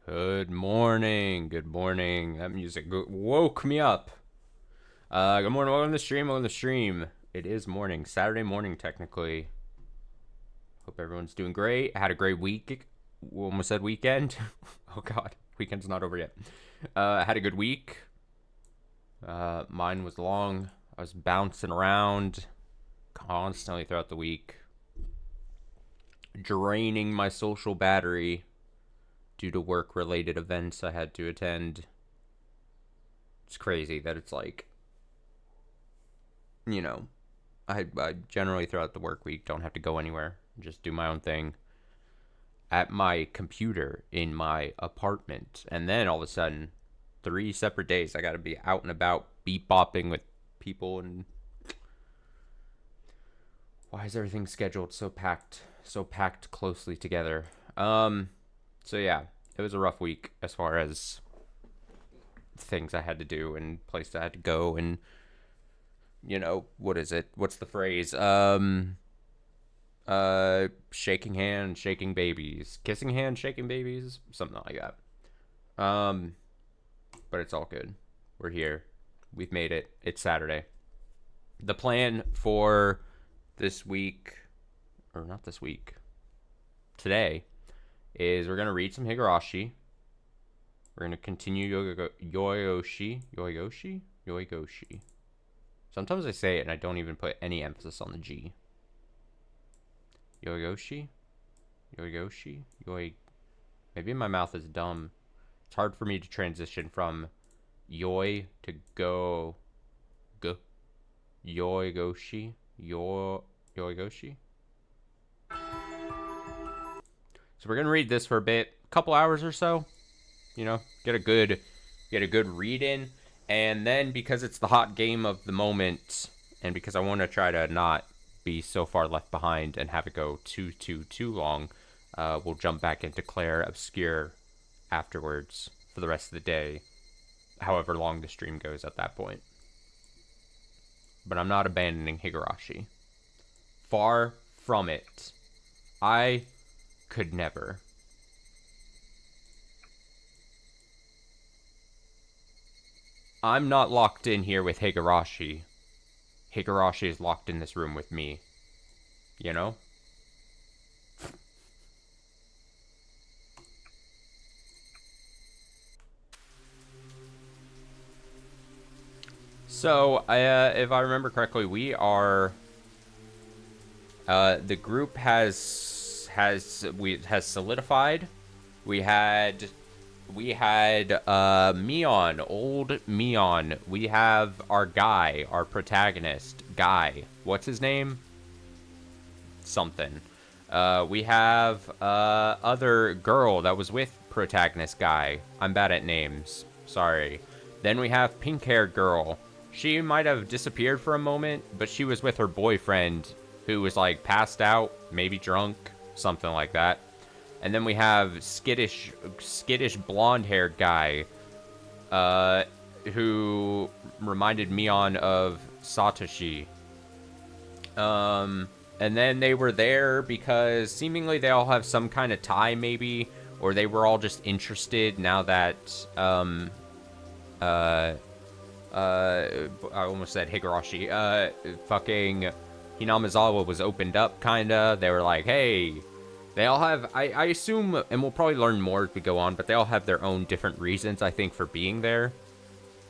Good morning. Good morning. That music woke me up. Good morning. Welcome to the stream. Welcome to the stream. It is morning. Saturday morning, technically. Hope everyone's doing great. I had a great week. Almost said weekend. Oh, God. Weekend's not over yet. I had a good week. Mine was long. I was bouncing around constantly throughout the week, draining my social battery due to work-related events I had to attend. It's crazy that it's like, I generally throughout the work week don't have to go anywhere. Just do my own thing at my computer in my apartment. And then all of a sudden, 3 separate days, I got to be out and about beep bopping with people. And why is everything scheduled so packed closely together? So yeah, it was a rough week as far as things I had to do and places I had to go and what is it? What's the phrase? Shaking hands, shaking babies, kissing hands, shaking babies, something like that. But it's all good. We're here. We've made it. It's Saturday. The plan for this week, or not this week, today, is we're going to read some Higurashi. We're going to continue Yoigoshi. Sometimes I say it and I don't even put any emphasis on the G. Yoigoshi? Maybe my mouth is dumb. It's hard for me to transition from yoi to go. Yoigoshi. Yoigoshi. So we're gonna read this for a couple hours or so. Get a good read in, and then because it's the hot game of the moment, and because I want to try to not be so far left behind and have it go too long, we'll jump back into Claire Obscure afterwards for the rest of the day, however long the stream goes at that point. But I'm not abandoning Higurashi. Far from it. I could never. I'm not locked in here with Higurashi. Higurashi is locked in this room with me. So, if I remember correctly, we are... the group has solidified. We had Mion, old Mion. We have our guy, our protagonist, Guy. What's his name? Something. We have other girl that was with protagonist Guy. I'm bad at names. Sorry. Then we have pink-haired girl. She might have disappeared for a moment, but she was with her boyfriend, who was like passed out, maybe drunk, something like that. And then we have skittish blonde-haired guy, who reminded Mion of Satoshi. And then they were there because seemingly they all have some kind of tie, maybe, or they were all just interested now that, I almost said Higurashi, fucking Hinamizawa was opened up, kinda. They were like, hey, they all have, I assume, and we'll probably learn more as we go on, but they all have their own different reasons, I think, for being there.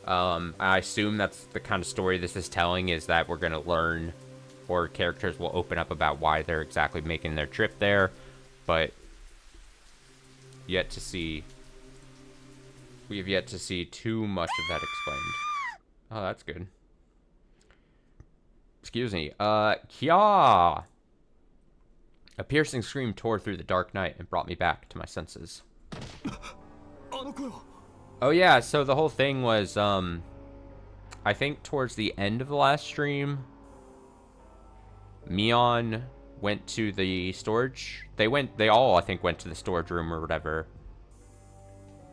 I assume that's the kind of story this is telling, is that we're gonna learn, or characters will open up about why they're exactly making their trip there, but yet to see. We have yet to see too much of that explained. Oh, that's good. Excuse me. Kya! A piercing scream tore through the dark night and brought me back to my senses. Oh yeah, so the whole thing was, I think towards the end of the last stream, Mion went to the storage. They all, I think, went to the storage room or whatever.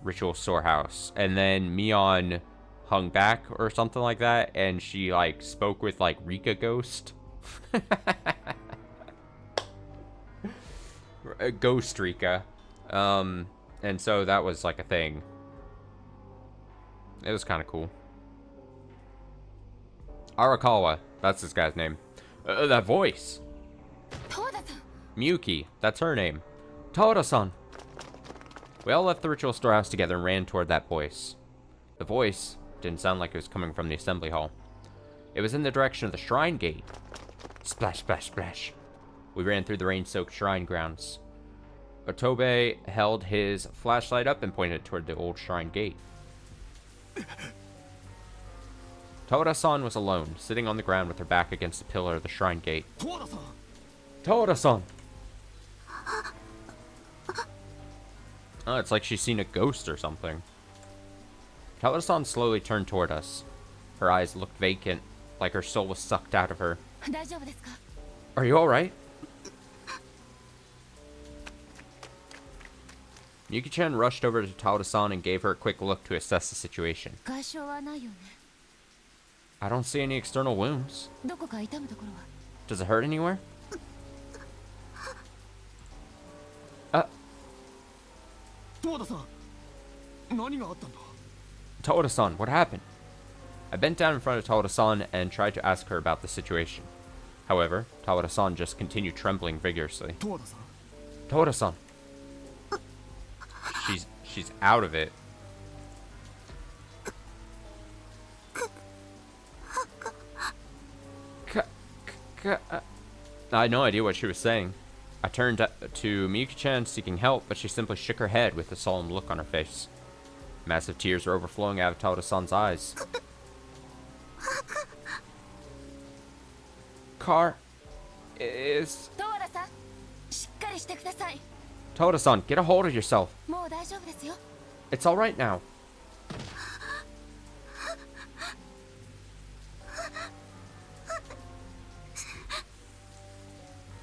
Ritual storehouse. And then Mion hung back or something like that, and she, like, spoke with, like, Rika Ghost. Ghost Rika. And so that was like a thing. It was kind of cool. Arakawa, that's this guy's name. That voice. Miyuki, that's her name. Toda-san. We all left the ritual storehouse together and ran toward that voice. The voice didn't sound like it was coming from the assembly hall. It was in the direction of the shrine gate. Splash, splash, splash. We ran through the rain-soaked shrine grounds. Otobe held his flashlight up and pointed toward the old shrine gate. Toda-san was alone, sitting on the ground with her back against the pillar of the shrine gate. Toda-san! Oh, it's like she's seen a ghost or something. Toda-san slowly turned toward us. Her eyes looked vacant, like her soul was sucked out of her. Are you alright? Yuki-chan rushed over to Toda-san and gave her a quick look to assess the situation. I don't see any external wounds. Does it hurt anywhere? Toda-san, what happened? I bent down in front of Toda-san and tried to ask her about the situation. However, Toda-san just continued trembling vigorously. Toda-san. She's out of it. I had no idea what she was saying. I turned to Miyuki-chan seeking help, but she simply shook her head with a solemn look on her face. Massive tears were overflowing out of Toda-san's eyes. Car is... Toda-san, get a hold of yourself. It's alright now.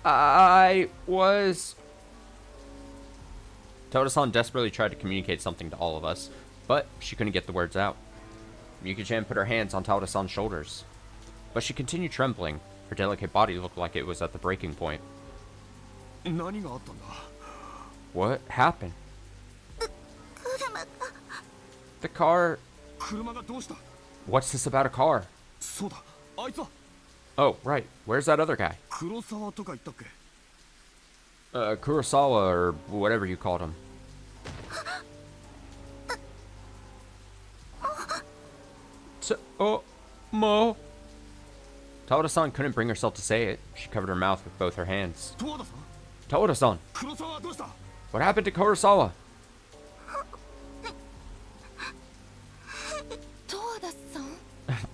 I was... Toda-san desperately tried to communicate something to all of us, but she couldn't get the words out. Miyuki-chan put her hands on Toda-san's shoulders, but she continued trembling. Her delicate body looked like it was at the breaking point. What happened? The car... What's this about a car? Oh, right. Where's that other guy? Kurosawa, or whatever you called him. Mo. Toda-san couldn't bring herself to say it. She covered her mouth with both her hands. Toda-san! What happened to Kurosawa?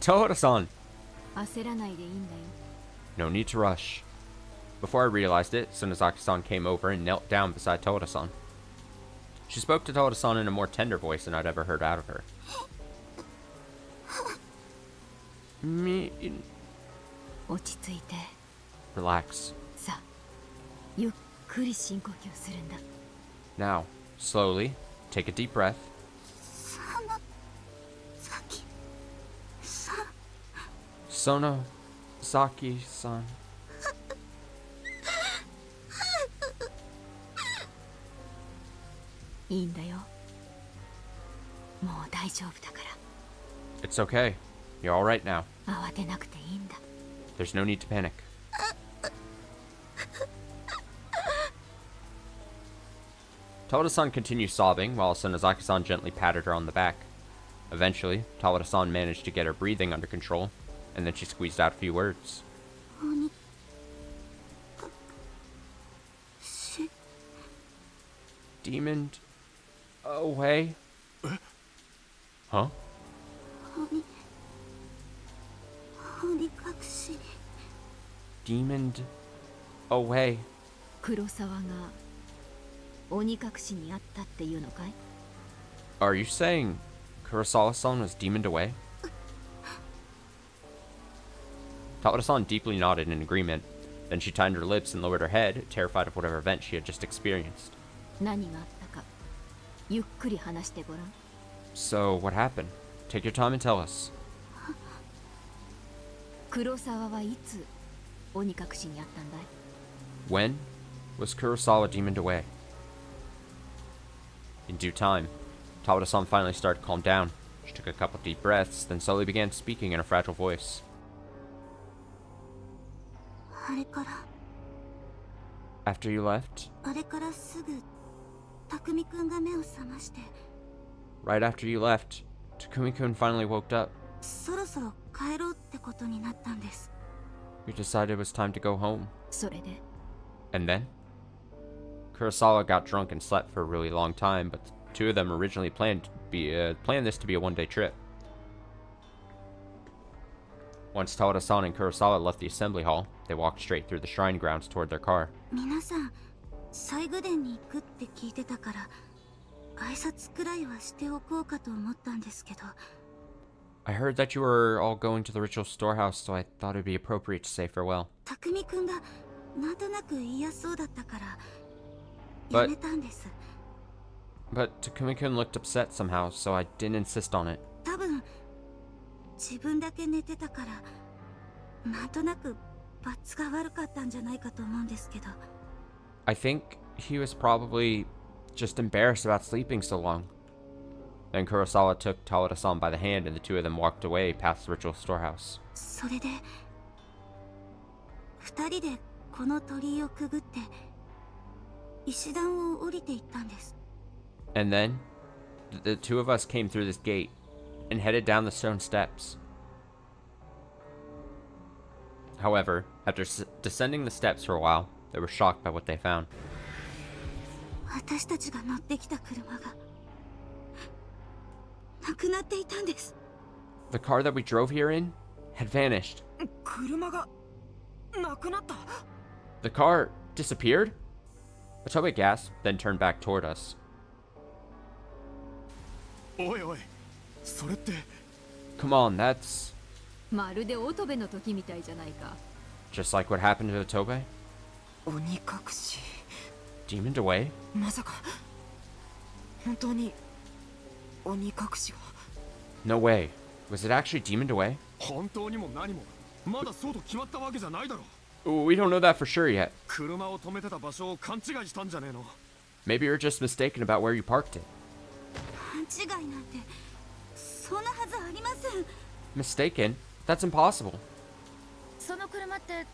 Toda-san! No need to rush. Before I realized it, Tsunezaki-san came over and knelt down beside Toda-san. She spoke to Toda-san in a more tender voice than I'd ever heard out of her. Relax. Now, slowly, take a deep breath. Sono-zaki-san. It's okay. You're alright now. There's no need to panic. Toda-san continued sobbing while Tsunezaki-san gently patted her on the back. Eventually, Toda-san managed to get her breathing under control, and then she squeezed out a few words. Demoned away? Huh? Demoned away. Are you saying Kurosawa-san was demoned away? Toda-san deeply nodded in agreement. Then she tightened her lips and lowered her head, terrified of whatever event she had just experienced. So, what happened? Take your time and tell us. When was Kurosawa demoned away? In due time, Tawada-san finally started to calm down. She took a couple deep breaths, then slowly began speaking in a fragile voice. あれから After you left, あれからすぐ匠くんが目を覚まして right after you left, Takumi-kun finally woke up. そろそろ帰ろうってことになったんです。 We decided it was time to go home. それで And then? Kurosawa got drunk and slept for a really long time, but the two of them originally planned this to be a one-day trip. Once Tawada-san and Kurosawa left the assembly hall, they walked straight through the shrine grounds toward their car. 皆さん西宮殿に行くって聞いてたから挨拶くらいはしておこうかと思ったんですけど I heard that you were all going to the ritual storehouse, so I thought it would be appropriate to say farewell. 匠くんがなんとなく言いやすそうだったから But- やめたんです。 But Takumi-kun looked upset somehow, so I didn't insist on it. 多分自分だけ寝てたからなんとなく罰が悪かったんじゃないかと思うんですけど I think he was probably just embarrassed about sleeping so long. Then Kurosawa took Tawada-san by the hand and the two of them walked away past the ritual storehouse. それで二人でこの鳥居をくぐって石段を降りていったんです。 And then, the two of us came through this gate and headed down the stone steps. However, after descending the steps for a while, they were shocked by what they found. 私たちが乗ってきた車がなくなっていたんです。 The car that we drove here in had vanished. 車がなくなった。 The car disappeared? Otobe gasped, then turned back toward us. おいおい、それって Come on, that's まるで乙部の時みたいじゃないか。 just like what happened to Otobe? 鬼隠し。 Demoned away? まさか本当に鬼隠しが No way. Was it actually demoned away? 本当にも何もまだそうと決まったわけじゃないだろ。 We don't know that for sure yet. 車を止めてた場所を勘違いしたんじゃねえの。 Maybe you're just mistaken about where you parked it. 勘違いなんてそんなはずありません。 Mistaken? That's impossible. その車って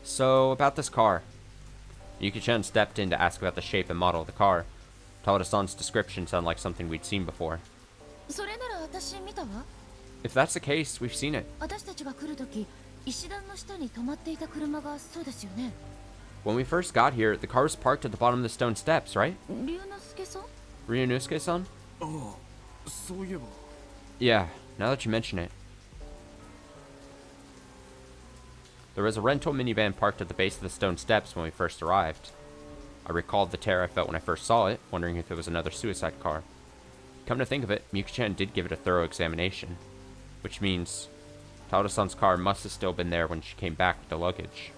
So, about this car. Yuki-chan stepped in to ask about the shape and model of the car. Tawada-san's description sounded like something we'd seen before. それなら私見たわ。 If that's the case, we've seen it. 私たちが来る時石段の下に止まっていた車がそうですよね。 When we first got here, the car was parked at the bottom of the stone steps, right? 龍之介さん Ryunosuke-san? ああ、そういえば Yeah, now that you mention it. There was a rental minivan parked at the base of the stone steps when we first arrived. I recalled the terror I felt when I first saw it, wondering if it was another suicide car. Come to think of it, Miyuki-chan did give it a thorough examination, which means Tawada-san's car must have still been there when she came back with the luggage.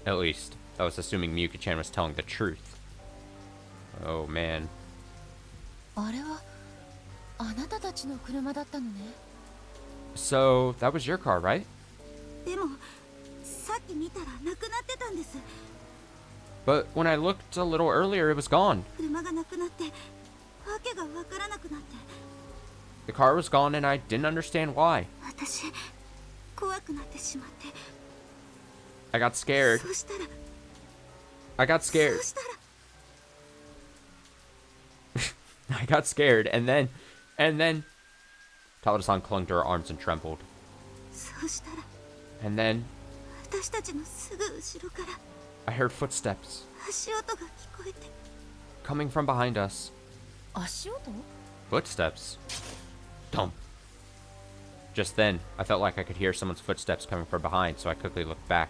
At least, I was assuming Miyuki-chan was telling the truth. Oh man. あれはあなたたちの車だったのね。 So, that was your car, right? でもさっき見たらなくなってたんです。 But when I looked a little earlier, it was gone. 車がなくなってわけがわからなくなって The car was gone and I didn't understand why. 私怖くなってしまって I got scared. そしたら I got そ scared. うしたら I got scared, and then Tawada-san clung to her arms and trembled. そうしたら And then 私たちのすぐ後ろから I heard footsteps 足音が聞こえて coming from behind us. 足音 Footsteps? Dump. Just then, I felt like I could hear someone's footsteps coming from behind, so I quickly looked back.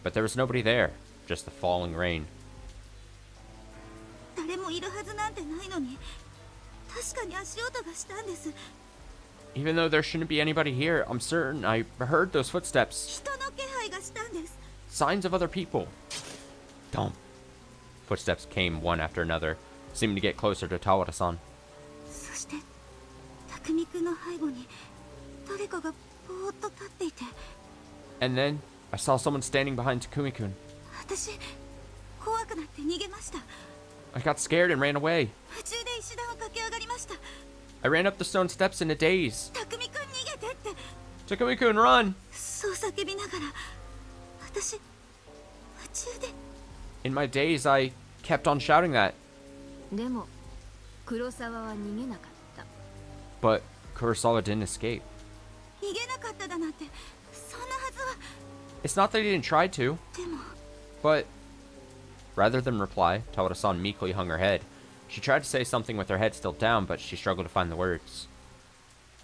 But there was nobody there, just the falling rain. 誰もいるはずなんてないのに確かに足音がしたんです。 Even though there shouldn't be anybody here, I'm certain I heard those footsteps. 人の気配がしたんです。 Signs of other people. Dump. Footsteps came one after another, seeming to get closer to Tawada-san. そして匠くんの背後に誰かがぼーっと立っていて And then, I saw someone standing behind Takumi-kun. 私怖くなって逃げました。I got scared and ran away. 夢中で石段を駆け上がりました。 I ran up the stone steps in a daze. 匠くん逃げてって、 Takumi-kun, run! そう叫びながら、私夢中で。 In my daze, I kept on shouting that. でも黒沢は逃げなかった。 But Kurosawa didn't escape. 逃げなかっただなんて、そんなはずは。 It's not that he didn't try to, でも but rather than reply, Tawada-san meekly hung her head. She tried to say something with her head still down, but she struggled to find the words.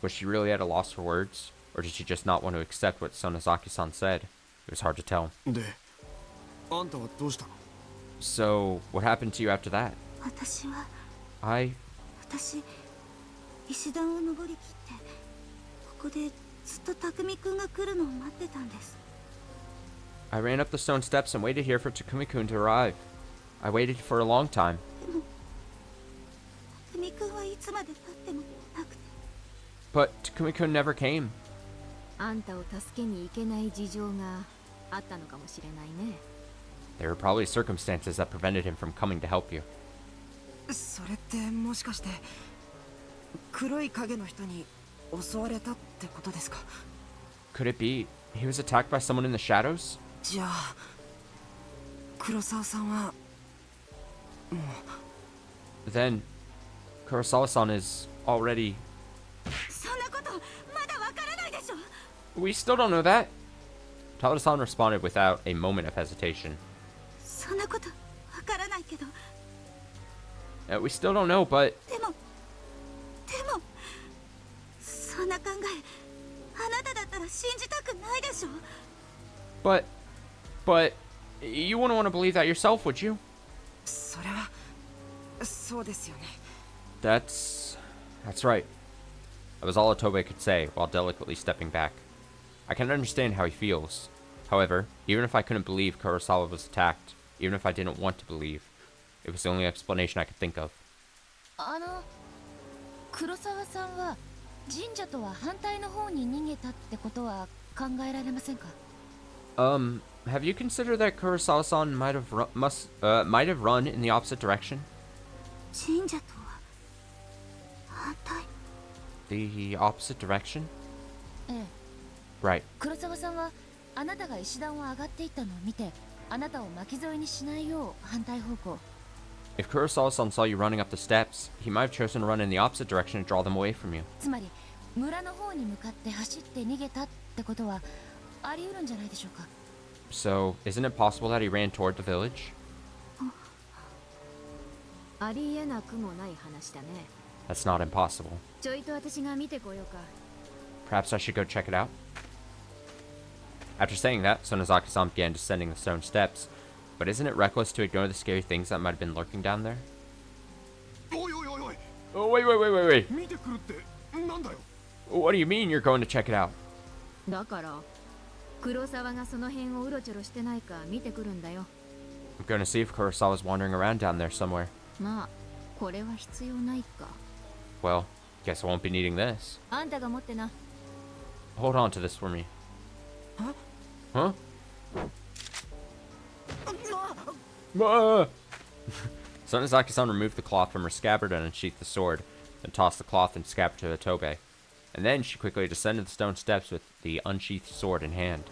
Was she really at a loss for words, or did she just not want to accept what Sonozaki-san said? It was hard to tell. で、あんたはどうしたの？ So, what happened to you after that? 私石段を登りきって、ここでずっと匠くんが来るのを待ってたんです。 I ran up the stone steps and waited here for Takumi-kun to arrive. I waited for a long time. でも匠くんはいつまで経ってもなくて。 But Takumi-kun never came. あんたを助けに行けない事情があったのかもしれないね。 There were probably circumstances that prevented him from coming to help you. それってもしかして黒い影の人に襲われたってことですか？ Could it be he was attacked by someone in the shadows? じゃあ黒沢さんはもう Then Kurosawa-san is already... そんなことまだわからないでしょ。 We still don't know that. Tawada-san responded without a moment of hesitation. そんなことわからないけど。 We still don't know, but でもそんな考え、あなただったら信じたくないでしょ。 but you wouldn't want to believe that yourself, would you? それはそうですよね。 That's right. That was all Otobe could say while delicately stepping back. I can understand how he feels. However, even if I couldn't believe Kurosawa was attacked, even if I didn't want to believe, it was the only explanation I could think of. 黒沢さんは神社とは反対の方に逃げたってことは考えられませんか？ Have you considered that Kurosawa-san might have run in the opposite direction? 神社とは反対。 The opposite direction? ええ。 Right. 黒沢さんはあなたが石段を上がっていったのを見て、あなたを巻き添えにしないよう反対方向。 If Kurosawa-san saw you running up the steps, he might have chosen to run in the opposite direction to draw them away from you. つまり村の方に向かって走って逃げたってことはあり得るんじゃないでしょうか。 So, isn't it possible that he ran toward the village? ありえなくもない話だね。 That's not impossible. ちょいと私が見てこようか。 Perhaps I should go check it out? After saying that, Sonozaki-san began descending the stone steps. But isn't it reckless to ignore the scary things that might have been lurking down there? おいおいおいおい。 Oh, wait. 見てくるってなんだよ。 What do you mean you're going to check it out? だから黒沢がその辺をうろちょろしてないか見てくるんだよ。 I'm going to see if Kurosawa's wandering around down there somewhere. まあこれは必要ないか。 Well, guess I won't be needing this. あんたが持ってな。 Hold on to this for me. Huh? Sonozaki-san removed the cloth from her scabbard and unsheathed the sword, then tossed the cloth and scabbard to Otobe. And then she quickly descended the stone steps with the unsheathed sword in hand.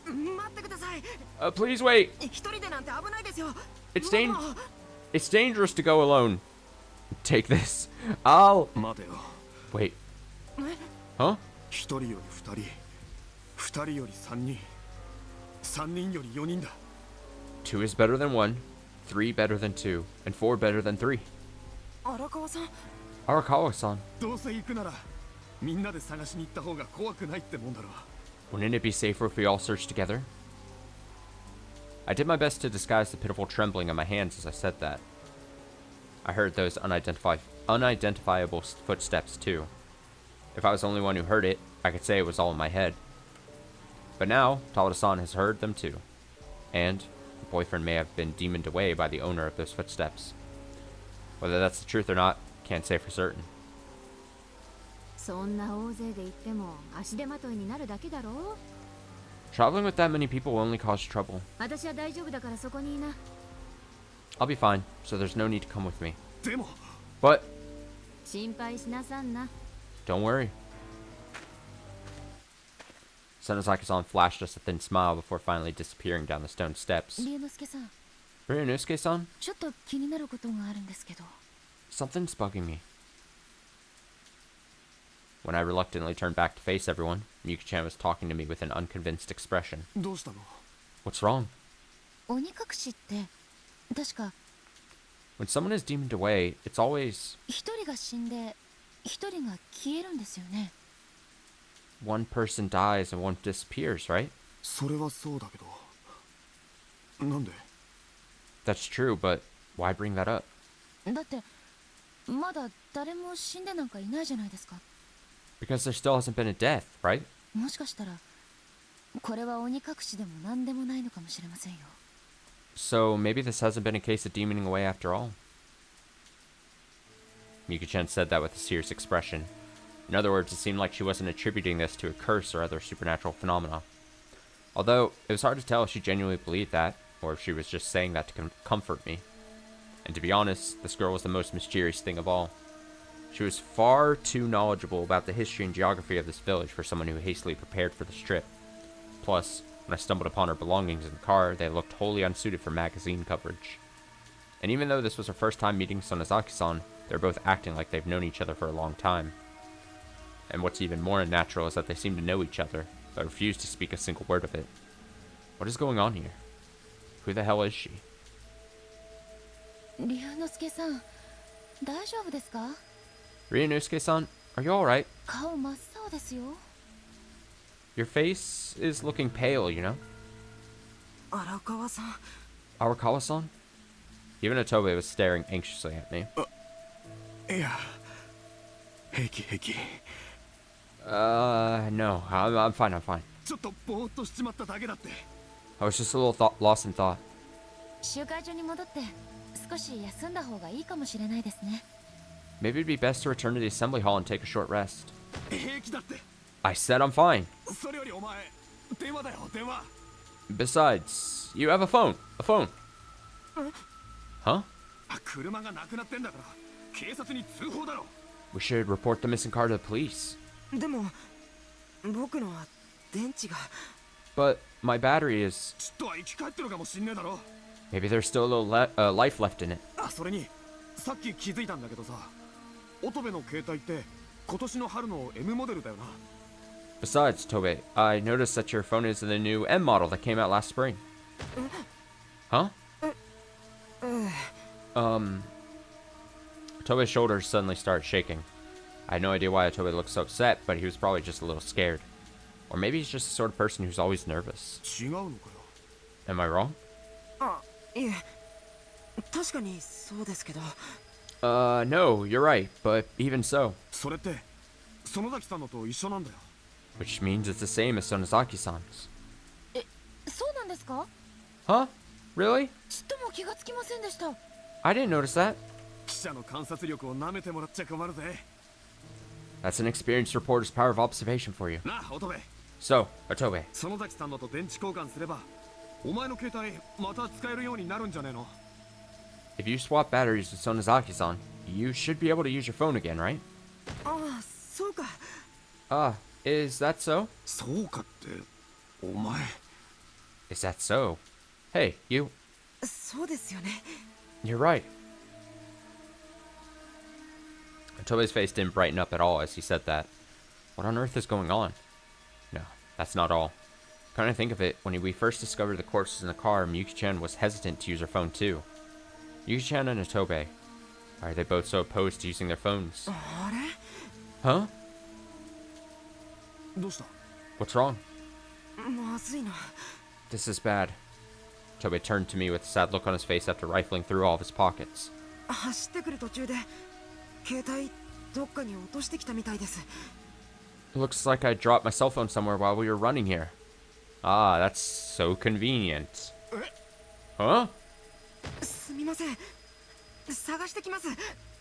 待ってください。 Please wait! 一人でなんて危ないですよ。 It's dangerous to go alone. Take this. I'll... 待てよ。 Wait. Huh? 一人より二人、二人より三人、三人より四人だ。 2 is better than 1, 3 better than 2, and 4 better than 3. 荒川さん。 Arakawa-san, どうせ行くならみんなで探しに行った方が怖くないってもんだろう。 wouldn't it be safer if we all searched together? I did my best to disguise the pitiful trembling of my hands as I said that. I heard those unidentifiable footsteps too. If I was the only one who heard it, I could say it was all in my head. But now, Tawada-san has heard them too. And her boyfriend may have been demoned away by the owner of those footsteps. Whether that's the truth or not, can't say for certain. そんな大勢で行っても足手まといになるだけだろう。 Traveling with that many people will only cause trouble. 私は大丈夫だからそこにいな。I'll be fine, so there's no need to come with me. でも But 心配しなさんな。 don't worry. Sonozaki-san flashed us a thin smile before finally disappearing down the stone steps. 龍之介さん、 Ryunosuke-san, ちょっと気になることがあるんですけど。 something's bugging me. When I reluctantly turned back to face everyone, Miyuki-chan was talking to me with an unconvinced expression. どうしたの What's wrong? 鬼隠しって確か When someone is deemed away, it's always 一人が死んで一人が消えるんですよね。 one person dies and one disappears, right? それはそうだけどなんで That's true, but why bring that up? だってまだ誰も死んでなんかいないじゃないですか。 Because there still hasn't been a death, right? もしかしたらこれは鬼隠しでも何でもないのかもしれませんよ。 So maybe this hasn't been a case of demoning away after all. Miyuki-chan said that with a serious expression. In other words, it seemed like she wasn't attributing this to a curse or other supernatural phenomena. Although, it was hard to tell if she genuinely believed that, or if she was just saying that to comfort me. And to be honest, this girl was the most mysterious thing of all. She was far too knowledgeable about the history and geography of this village for someone who hastily prepared for this trip. Plus, when I stumbled upon her belongings in the car, they looked wholly unsuited for magazine coverage. And even though this was her first time meeting Sonozaki-san, they're both acting like they've known each other for a long time. And what's even more unnatural is that they seem to know each other, but refuse to speak a single word of it. What is going on here? Who the hell is she? 龍之介さん、大丈夫ですか？ Ryunosuke-san, are you alright? 顔真っ青ですよ。 Your face is looking pale, you know? 荒川さん Arakawa-san? Even Otobe was staring anxiously at me. いや平気平気 No, I'm fine, I'm fine. ちょっとぼーっとしちまっただけだって I was just a little lost in thought. 集会所に戻って少し休んだ方がいいかもしれないですね。 Maybe it'd be best to return to the assembly hall and take a short rest. 平気だって I said I'm fine. それよりお前電話だよ電話 Besides, you have a phone. A phone. Huh? 車がなくなってんだから警察に通報だろ We should report the missing car to the police. でも僕のは電池が But my battery is... ちょっとは生き返ってるかもしんねえだろ Maybe there's still a little life left in it. あそれにさっき気づいたんだけどさ乙部の携帯って今年の春の M モデルだよな Besides, Tobe, I noticed that your phone is the new M model that came out last spring. Huh? Tobe's shoulders suddenly started shaking. I had no idea why Tobe looked so upset, but he was probably just a little scared. Or maybe he's just the sort of person who's always nervous. 違うのかよ Am I wrong? あいえ確かにそうですけど No, you're right, but even so. それって園崎さんのと一緒なんだよ Which means it's the same as Sonozaki-san's. そうなんですか？ Huh? Really? ちっとも気がつきませんでした。 I didn't notice that. 記者の観察力を舐めてもらっちゃ困るぜ That's an experienced reporter's power of observation for you. なあ乙部 So, Tobe, 園崎さんのと電池交換すればお前の携帯また使えるようになるんじゃねえの if you swap batteries with Sonozaki-san, you should be able to use your phone again, right? ああそうか Is that so? そうかってお前 Is that so? Hey, you. そうですよね You're right. Tobe's face didn't brighten up at all as he said that. What on earth is going on? No, that's not all. Come to think of it, when we first discovered the corpses in the car, Miyuki-chan was hesitant to use her phone too. Miyuki-chan and Tobe. Why are they both so opposed to using their phones? あれ Huh? どうした What's wrong? まずいな This is bad. Tobe turned to me with a sad look on his face after rifling through all of his pockets. 走ってくる途中で携帯どっかに落としてきたみたいです Looks like I dropped my cell phone somewhere while we were running here. Ah, that's so convenient. Huh? すみません探してきます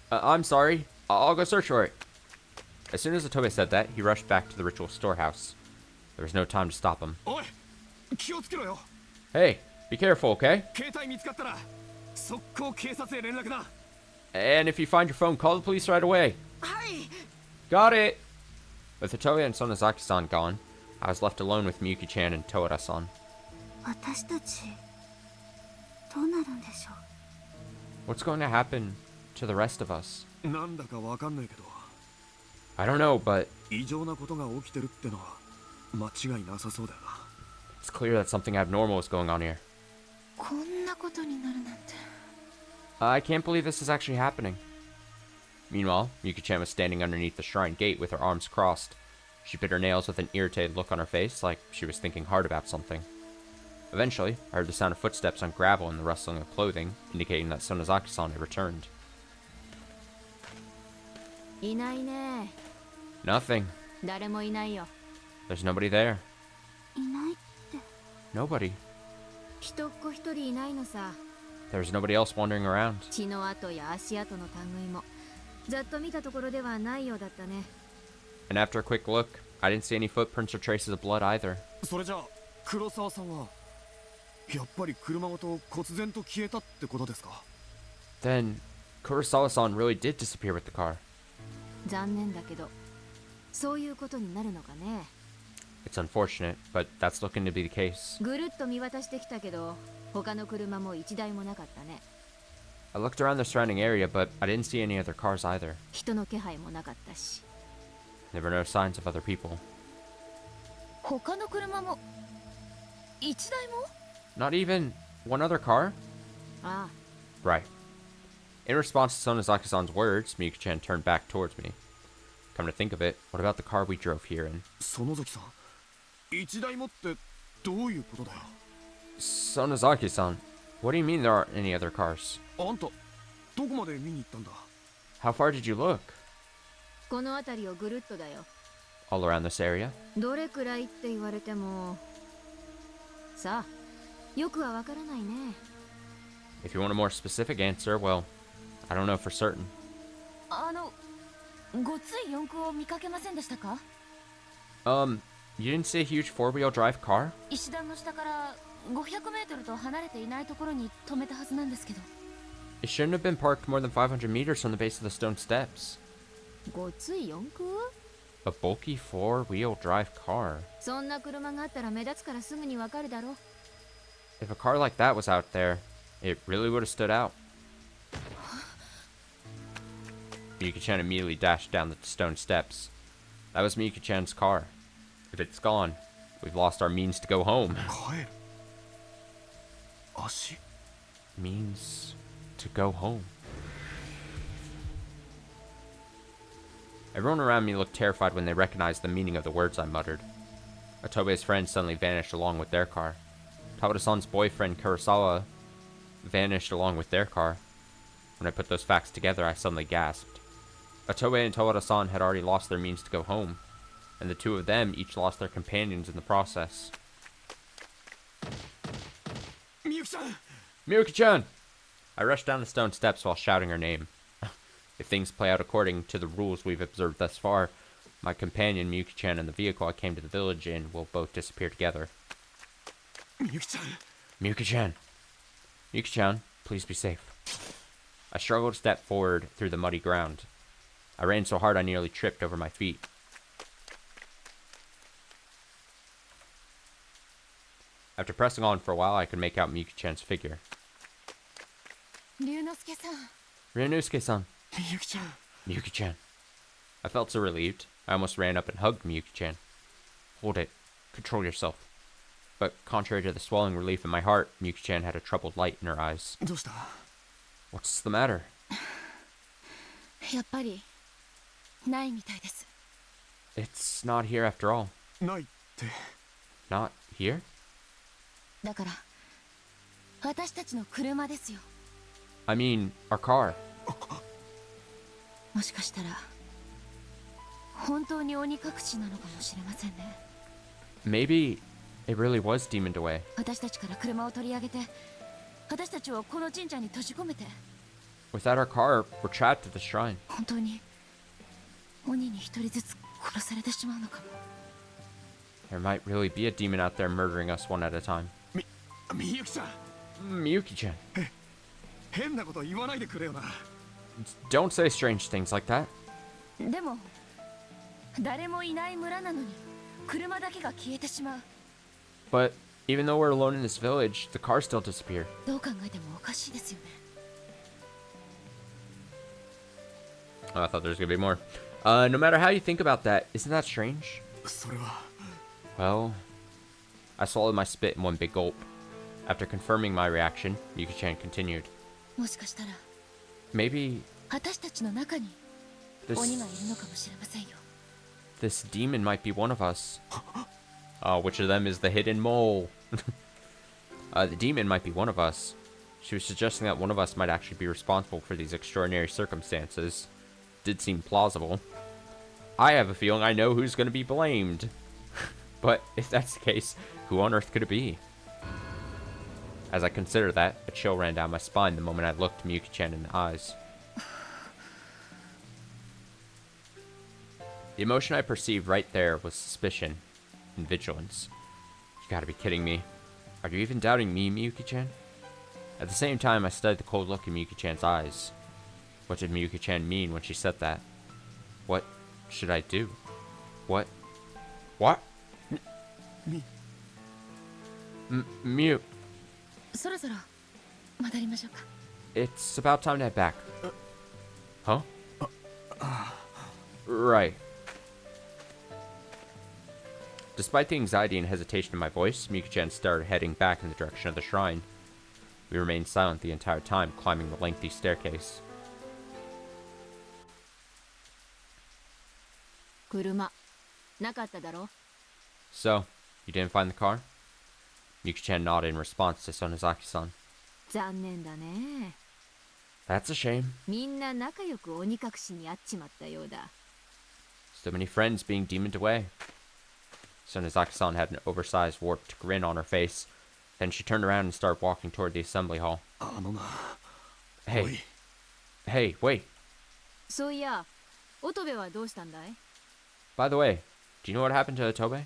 I'm sorry. I'll go search for it. As soon as Otobe said that, he rushed back to the ritual storehouse. There was no time to stop him. おい気をつけろよ Hey, be careful, okay? 携帯見つかったら速攻警察へ連絡だ。 And if you find your phone, call the police right away. はい。 Got it! With Otoe and Sonozaki-san gone, I was left alone with Miyuki-chan and Tohara-san. 私たちどうなるんでしょう。 What's going to happen to the rest of us? なんだかわかんないけど、 I don't know, but 異常なことが起きてるってのは間違いなさそうだよな。 it's clear that something abnormal is going on here. こんなことになるなんて。 I can't believe this is actually happening. Meanwhile, Miyuki-chan was standing underneath the shrine gate with her arms crossed. She bit her nails with an irritated look on her face, like she was thinking hard about something. Eventually, I heard the sound of footsteps on gravel and the rustling of clothing, indicating that Sonozaki-san had returned. いないね。 Nothing. 誰もいないよ。 There's nobody there. いないって。 Nobody. 人っ子一人いないのさ。 There's nobody else wandering around. 血の跡や足跡の類もざっと見たところではないようだったね。 And after a quick look, I didn't see any footprints or traces of blood either. それじゃあ黒沢さんはやっぱり車ごと忽然と消えたってことですか？ Then, Kurosawa-san really did disappear with the car. 残念だけどそういうことになるのかね。 It's unfortunate, but that's looking to be the case. ぐるっと見渡してきたけど他の車も一台もなかったね。 I looked around the surrounding area, but I didn't see any other cars either. 人の気配もなかったし。 There were no signs of other people. 他の車も一台も？ Not even one other car? ああ、 Right. In response to Sonozaki-san's words, Miyuki-chan turned back towards me. Come to think of it, what about the car we drove here in? 園崎さん、一台もってどういうことだよ。 Sonozaki-san, what do you mean there aren't any other cars? あんたどこまで見に行ったんだ？ How far did you look? この辺りをぐるっとだよ。 All around this area? どれくらいって言われてもさあ、よくはわからないね。 If you want a more specific answer, well, I don't know for certain. ごつい四駆を見かけませんでしたか？ You didn't see a huge four-wheel drive car? 石段の下から500メートルと離れていないところに止めたはずなんですけど。 It shouldn't have been parked more than 500 meters from the base of the stone steps. ごつい四駆？ A bulky four-wheel drive car. そんな車があったら目立つからすぐにわかるだろ。 If a car like that was out there, it really would have stood out. Miyuki-chan immediately dashed down the stone steps. That was Miyuki-chan's car. If it's gone, we've lost our means to go home. 帰る。足。 Means to go home. Everyone around me looked terrified when they recognized the meaning of the words I muttered. Otobe's friends suddenly vanished along with their car. Tabata-san's boyfriend Kurosawa vanished along with their car. When I put those facts together, I suddenly gasped. Otobe and Tawada-san had already lost their means to go home, and the two of them each lost their companions in the process. みゆきちゃん。 Miyuki-chan! I rushed down the stone steps while shouting her name. If things play out according to the rules we've observed thus far, my companion Miyuki-chan and the vehicle I came to the village in will both disappear together. みゆきちゃん。 Miyuki-chan! Miyuki-chan, please be safe. I struggled to step forward through the muddy ground. I ran so hard I nearly tripped over my feet. After pressing on for a while, I could make out Miyuki-chan's figure. 龍之介さん。 Ryunosuke-san! みゆきちゃん。 Miyuki-chan. I felt so relieved, I almost ran up and hugged Miyuki-chan. Hold it. Control yourself. But contrary to the swelling relief in my heart, Miyuki-chan had a troubled light in her eyes. どうした？ What's the matter? やっぱりないみたいです。 It's not here after all. ないって。 Not here? だから私たちの車ですよ。 I mean, our car. もしかしたら本当に鬼隠しなのかもしれませんね。 Maybe it really was demoned away. 私たちから車を取り上げて、私たちをこの神社に閉じ込めて、 Without our car, we're trapped at the shrine. 本当に鬼に一人ずつ殺されてしまうのかも。 There might really be a demon out there murdering us one at a time. みゆきちゃん。 Miyuki-chan. 変なこと言わないでくれよな。 Don't say strange things like that. でも誰もいない村なのに車だけが消えてしまう。 But even though we're alone in this village, the car still disappeared. どう考えてもおかしいですよね。 Oh, I thought there was gonna be more. No matter how you think about that, isn't that strange? それは Well, I swallowed my spit in one big gulp. After confirming my reaction, Yuki-chan continued. もしかしたら Maybe 私たちの中に this 鬼がいるのかもしれませんよ。 this demon might be one of us. Which of them is the hidden mole? The demon might be one of us. She was suggesting that one of us might actually be responsible for these extraordinary circumstances. Did seem plausible. I have a feeling I know who's going to be blamed. But if that's the case, who on earth could it be? As I considered that, a chill ran down my spine the moment I looked Miyuki-chan in the eyes. The emotion I perceived right there was suspicion and vigilance. You gotta be kidding me. Are you even doubting me, Miyuki-chan? At the same time, I studied the cold look in Miyuki-chan's eyes. What did Miyuki-chan mean when she said that? What should I do? What? Mi. Mew. そろそろ戻りましょうか。 It's about time to head back. Huh? Right. Despite the anxiety and hesitation in my voice, Miyuki-chan started heading back in the direction of the shrine. We remained silent the entire time, climbing the lengthy staircase. 車なかっただろ。 So, you didn't find the car? Miyuki-chan nodded in response to Sonozaki-san. 残念だね。 That's a shame. みんな仲良く鬼隠しにあっちまったようだ。 So many friends being demoned away. Sonozaki-san had an oversized, warped grin on her face. Then she turned around and started walking toward the assembly hall. あのな。 Hey. Hey, wait. そういや、乙部はどうしたんだい？ By the way, do you know what happened to Otobe?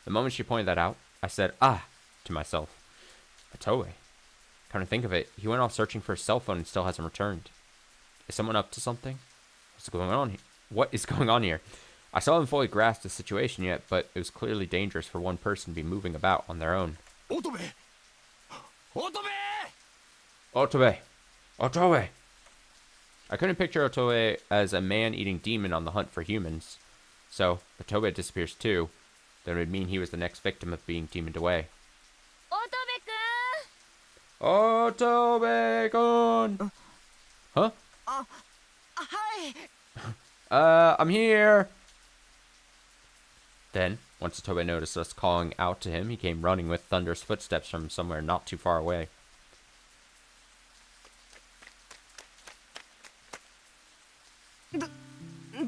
The moment she pointed that out, I said, ah, to myself. Otobe? Come to think of it, he went off searching for his cell phone and still hasn't returned. Is someone up to something? What's going on here? What is going on here? I still haven't fully grasped the situation yet, but it was clearly dangerous for one person to be moving about on their own. 乙部。乙部。 Otobe! Otobe! I couldn't picture Otobe as a man-eating demon on the hunt for humans. So, if Otobe disappears too, then it would mean he was the next victim of being demoned away. 乙部くん Otobe-kun! Huh? あ、はい。 I'm here! Then, once Otobe noticed us calling out to him, he came running with thunderous footsteps from somewhere not too far away.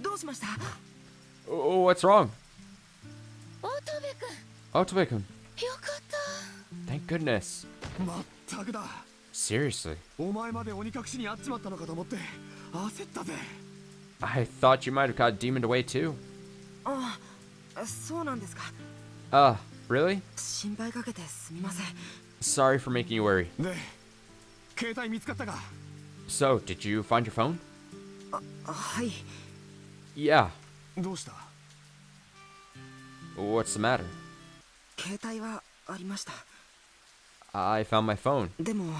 どうしました？ Oh, what's wrong? 乙部くん Otobe-kun, よかった。 thank goodness. まったくだ。 Seriously, お前まで鬼隠しにあっちまったのかと思って焦ったぜ。 I thought you might have got demoned away too. あ、そうなんですか。 Really? 心配かけてすみません。 Sorry for making you worry. で、携帯見つかったか？ So, did you find your phone? はい。 Yeah. どうした？ What's the matter? 携帯はありました。 I found my phone. でも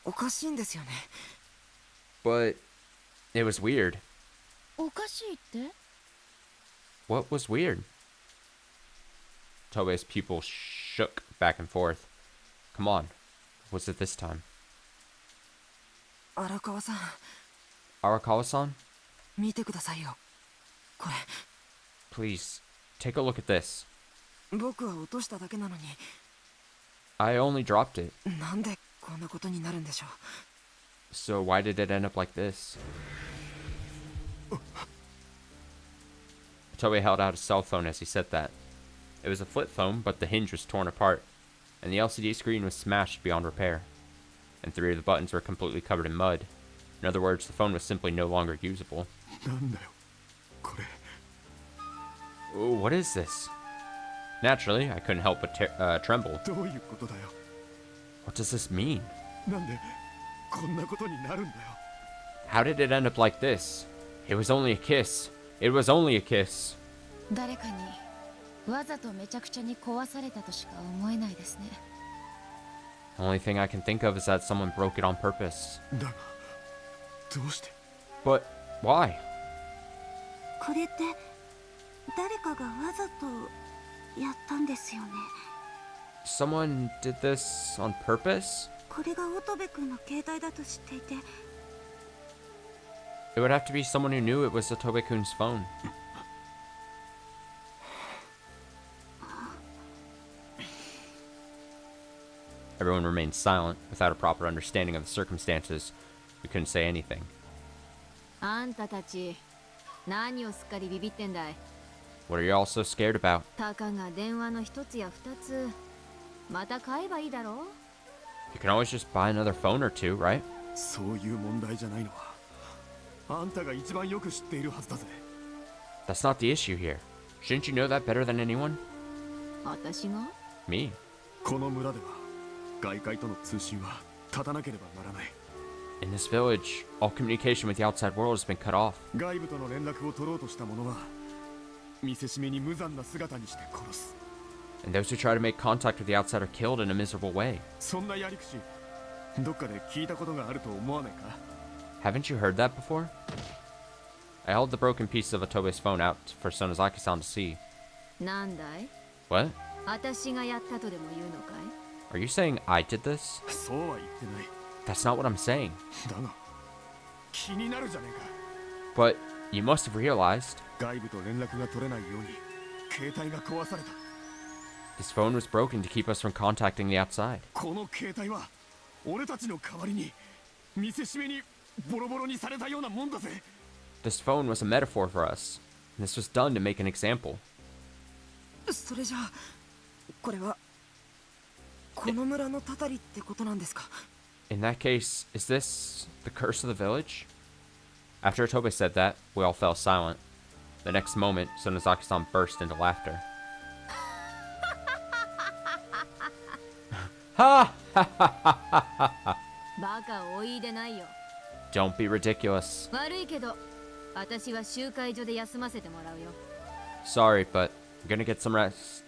おかしいんですよね。 But it was weird. おかしいって？ What was weird? Tobe's pupils shook back and forth. Come on. What was it this time? 荒川さん、 Arakawa-san? 見てくださいよ。これ Please, take a look at this. 僕は落としただけなのに、 I only dropped it. なんでこんなことになるんでしょう。 So why did it end up like this? Tobe held out his cell phone as he said that. It was a flip phone, but the hinge was torn apart, and the LCD screen was smashed beyond repair. And 3 of the buttons were completely covered in mud. In other words, the phone was simply no longer usable. なんだよこれ。 Oh, what is this? Naturally, I couldn't help but tremble. どういうことだよ。 What does this mean? なんでこんなことになるんだよ。 How did it end up like this? It was only a kiss. It was only a kiss. 誰かにわざとめちゃくちゃに壊されたとしか思えないですね。 The only thing I can think of is that someone broke it on purpose. だがどうして。 But why? これって誰かがわざとやったんですよね。 Someone did this on purpose? これが乙部君の携帯だと知っていて、 It would have to be someone who knew it was Otobe-kun's phone. Everyone remained silent, without a proper understanding of the circumstances. We couldn't say anything. あんたたち何をすっかりビビってんだい。 What are you all so scared about? たかが電話の一つや二つまた買えばいいだろう。 You can always just buy another phone or two, right? そういう問題じゃないのはあんたが一番よく知っているはずだぜ。 That's not the issue here. Shouldn't you know that better than anyone? 私が Me. この村では外界との通信は断たなければならない。 In this village, all communication with the outside world has been cut off. 外部との連絡を取ろうとした者は見せしめに無残な姿にして殺す。 And those who try to make contact with the outside are killed in a miserable way. そんなやり口どっかで聞いたことがあると思わないか。 Haven't you heard that before? I held the broken piece of Otobe's phone out for Sonozaki-san to see. なんだい。 What? 私がやったとでも言うのかい。 Are you saying I did this? そうは言ってない。 That's not what I'm saying. だが気になるじゃねえか。 But you must have realized 外部と連絡が取れないように携帯が壊された。 this phone was broken to keep us from contacting the outside. この携帯は俺たちの代わりに見せしめにボロボロにされたようなもんだぜ。 This phone was a metaphor for us. And this was done to make an example. それじゃあこれはこの村のたたりってことなんですか。 In that case, is this the curse of the village? After Otobe said that, we all fell silent. The next moment, Sonozaki-san burst into laughter. Ha! バカおいでないよ。 Don't be ridiculous. 悪いけど私は集会所で休ませてもらうよ。 Sorry, but I'm gonna get some rest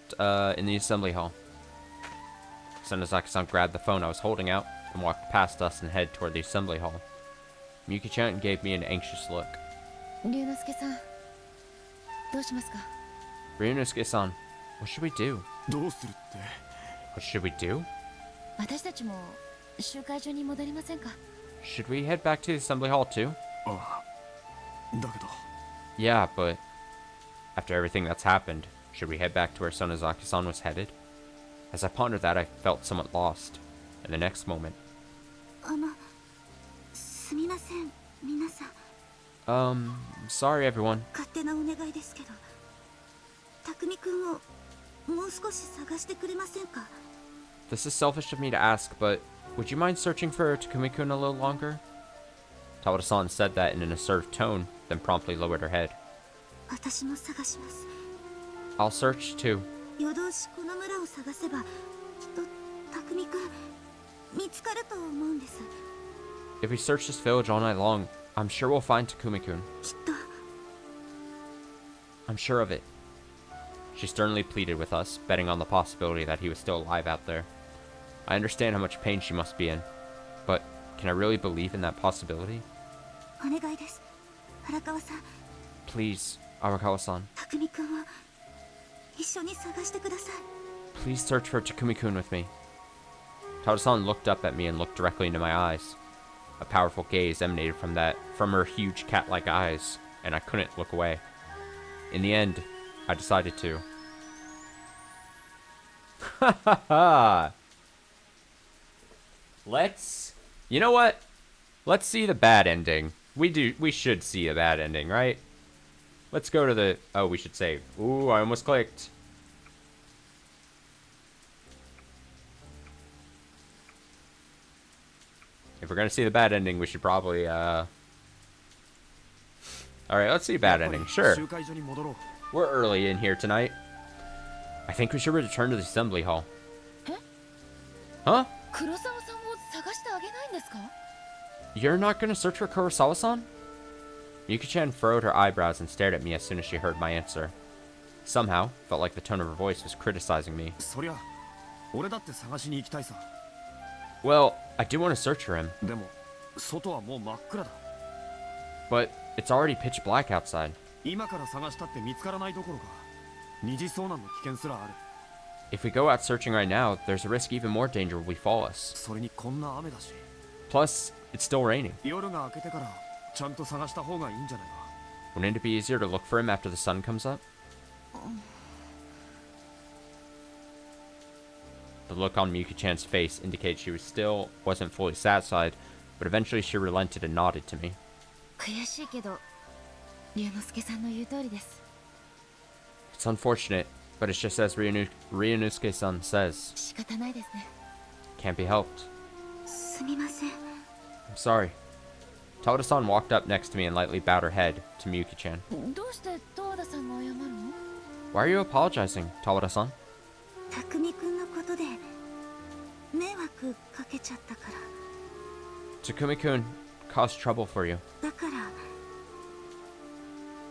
in the assembly hall. Sonozaki-san grabbed the phone I was holding out and walked past us and headed toward the assembly hall. Miyuki-chan gave me an anxious look. 龍之介さん、どうしますか？ Ryunosuke-san, what should we do? どうするって。 What should we do? 私たちも集会所に戻りませんか？ Should we head back to the assembly hall too? ああだけど Yeah, but after everything that's happened, should we head back to where Sonozaki-san was headed? As I pondered that, I felt somewhat lost. In the next moment, すみません皆さん。 sorry everyone. 勝手なお願いですけど、匠くんをもう少し探してくれませんか？ This is selfish of me to ask, but would you mind searching for Takumi-kun a little longer? Tawada-san said that in an assertive tone, then promptly lowered her head. 私も探します。 I'll search too. 夜通しこの村を探せば、きっと匠くん見つかると思うんです。 If we search this village all night long, I'm sure we'll find Takumi-kun. きっと。 I'm sure of it. She sternly pleaded with us, betting on the possibility that he was still alive out there. I understand how much pain she must be in, but can I really believe in that possibility? お願いです。荒川さん、 Please, Arakawa-san, 匠くんを一緒に探してください。 please search for Takumi-kun with me. Tawada-san looked up at me and looked directly into my eyes. A powerful gaze emanated from her huge cat-like eyes, and I couldn't look away. In the end, I decided to. Ha ha ha! You know what? Let's see the bad ending. We should see a bad ending, right? Let's go to the, oh, we should save. Ooh, I almost clicked. If we're gonna see the bad ending, we should probably, Alright, let's see a bad ending, sure. 集会所に戻ろう。 We're early in here tonight. I think we should return to the assembly hall. Eh? Huh? 黒沢さんを探してあげないんですか？ You're not gonna search for Kurosawa-san? Miyuki-chan furrowed her eyebrows and stared at me as soon as she heard my answer. Somehow, felt like the tone of her voice was criticizing me. そりゃ俺だって探しに行きたいさ。 Well, I do want to search for him, でも外はもう真っ暗だ。 but it's already pitch black outside. 今から探したって見つからないどころか二次遭難の危険すらある。 If we go out searching right now, there's a risk even more danger will befall us. それにこんな雨だし。 Plus, it's still raining. 夜が明けてからちゃんと探した方がいいんじゃないか。 Wouldn't it be easier to look for him after the sun comes up? The look on Miyuki-chan's face indicated she wasn't fully satisfied, but eventually she relented and nodded to me. 悔しいけど龍之介さんの言う通りです。 It's unfortunate, but it's just as Ryunosuke-san says. 仕方ないですね。 Can't be helped. すみません。 I'm sorry. Tawada-san walked up next to me and lightly bowed her head to Miyuki-chan. どうして十和田さんが謝るの？ Why are you apologizing, Tawada-san? 匠くんのことで迷惑かけちゃったから。 Takumi-kun caused trouble for you. だか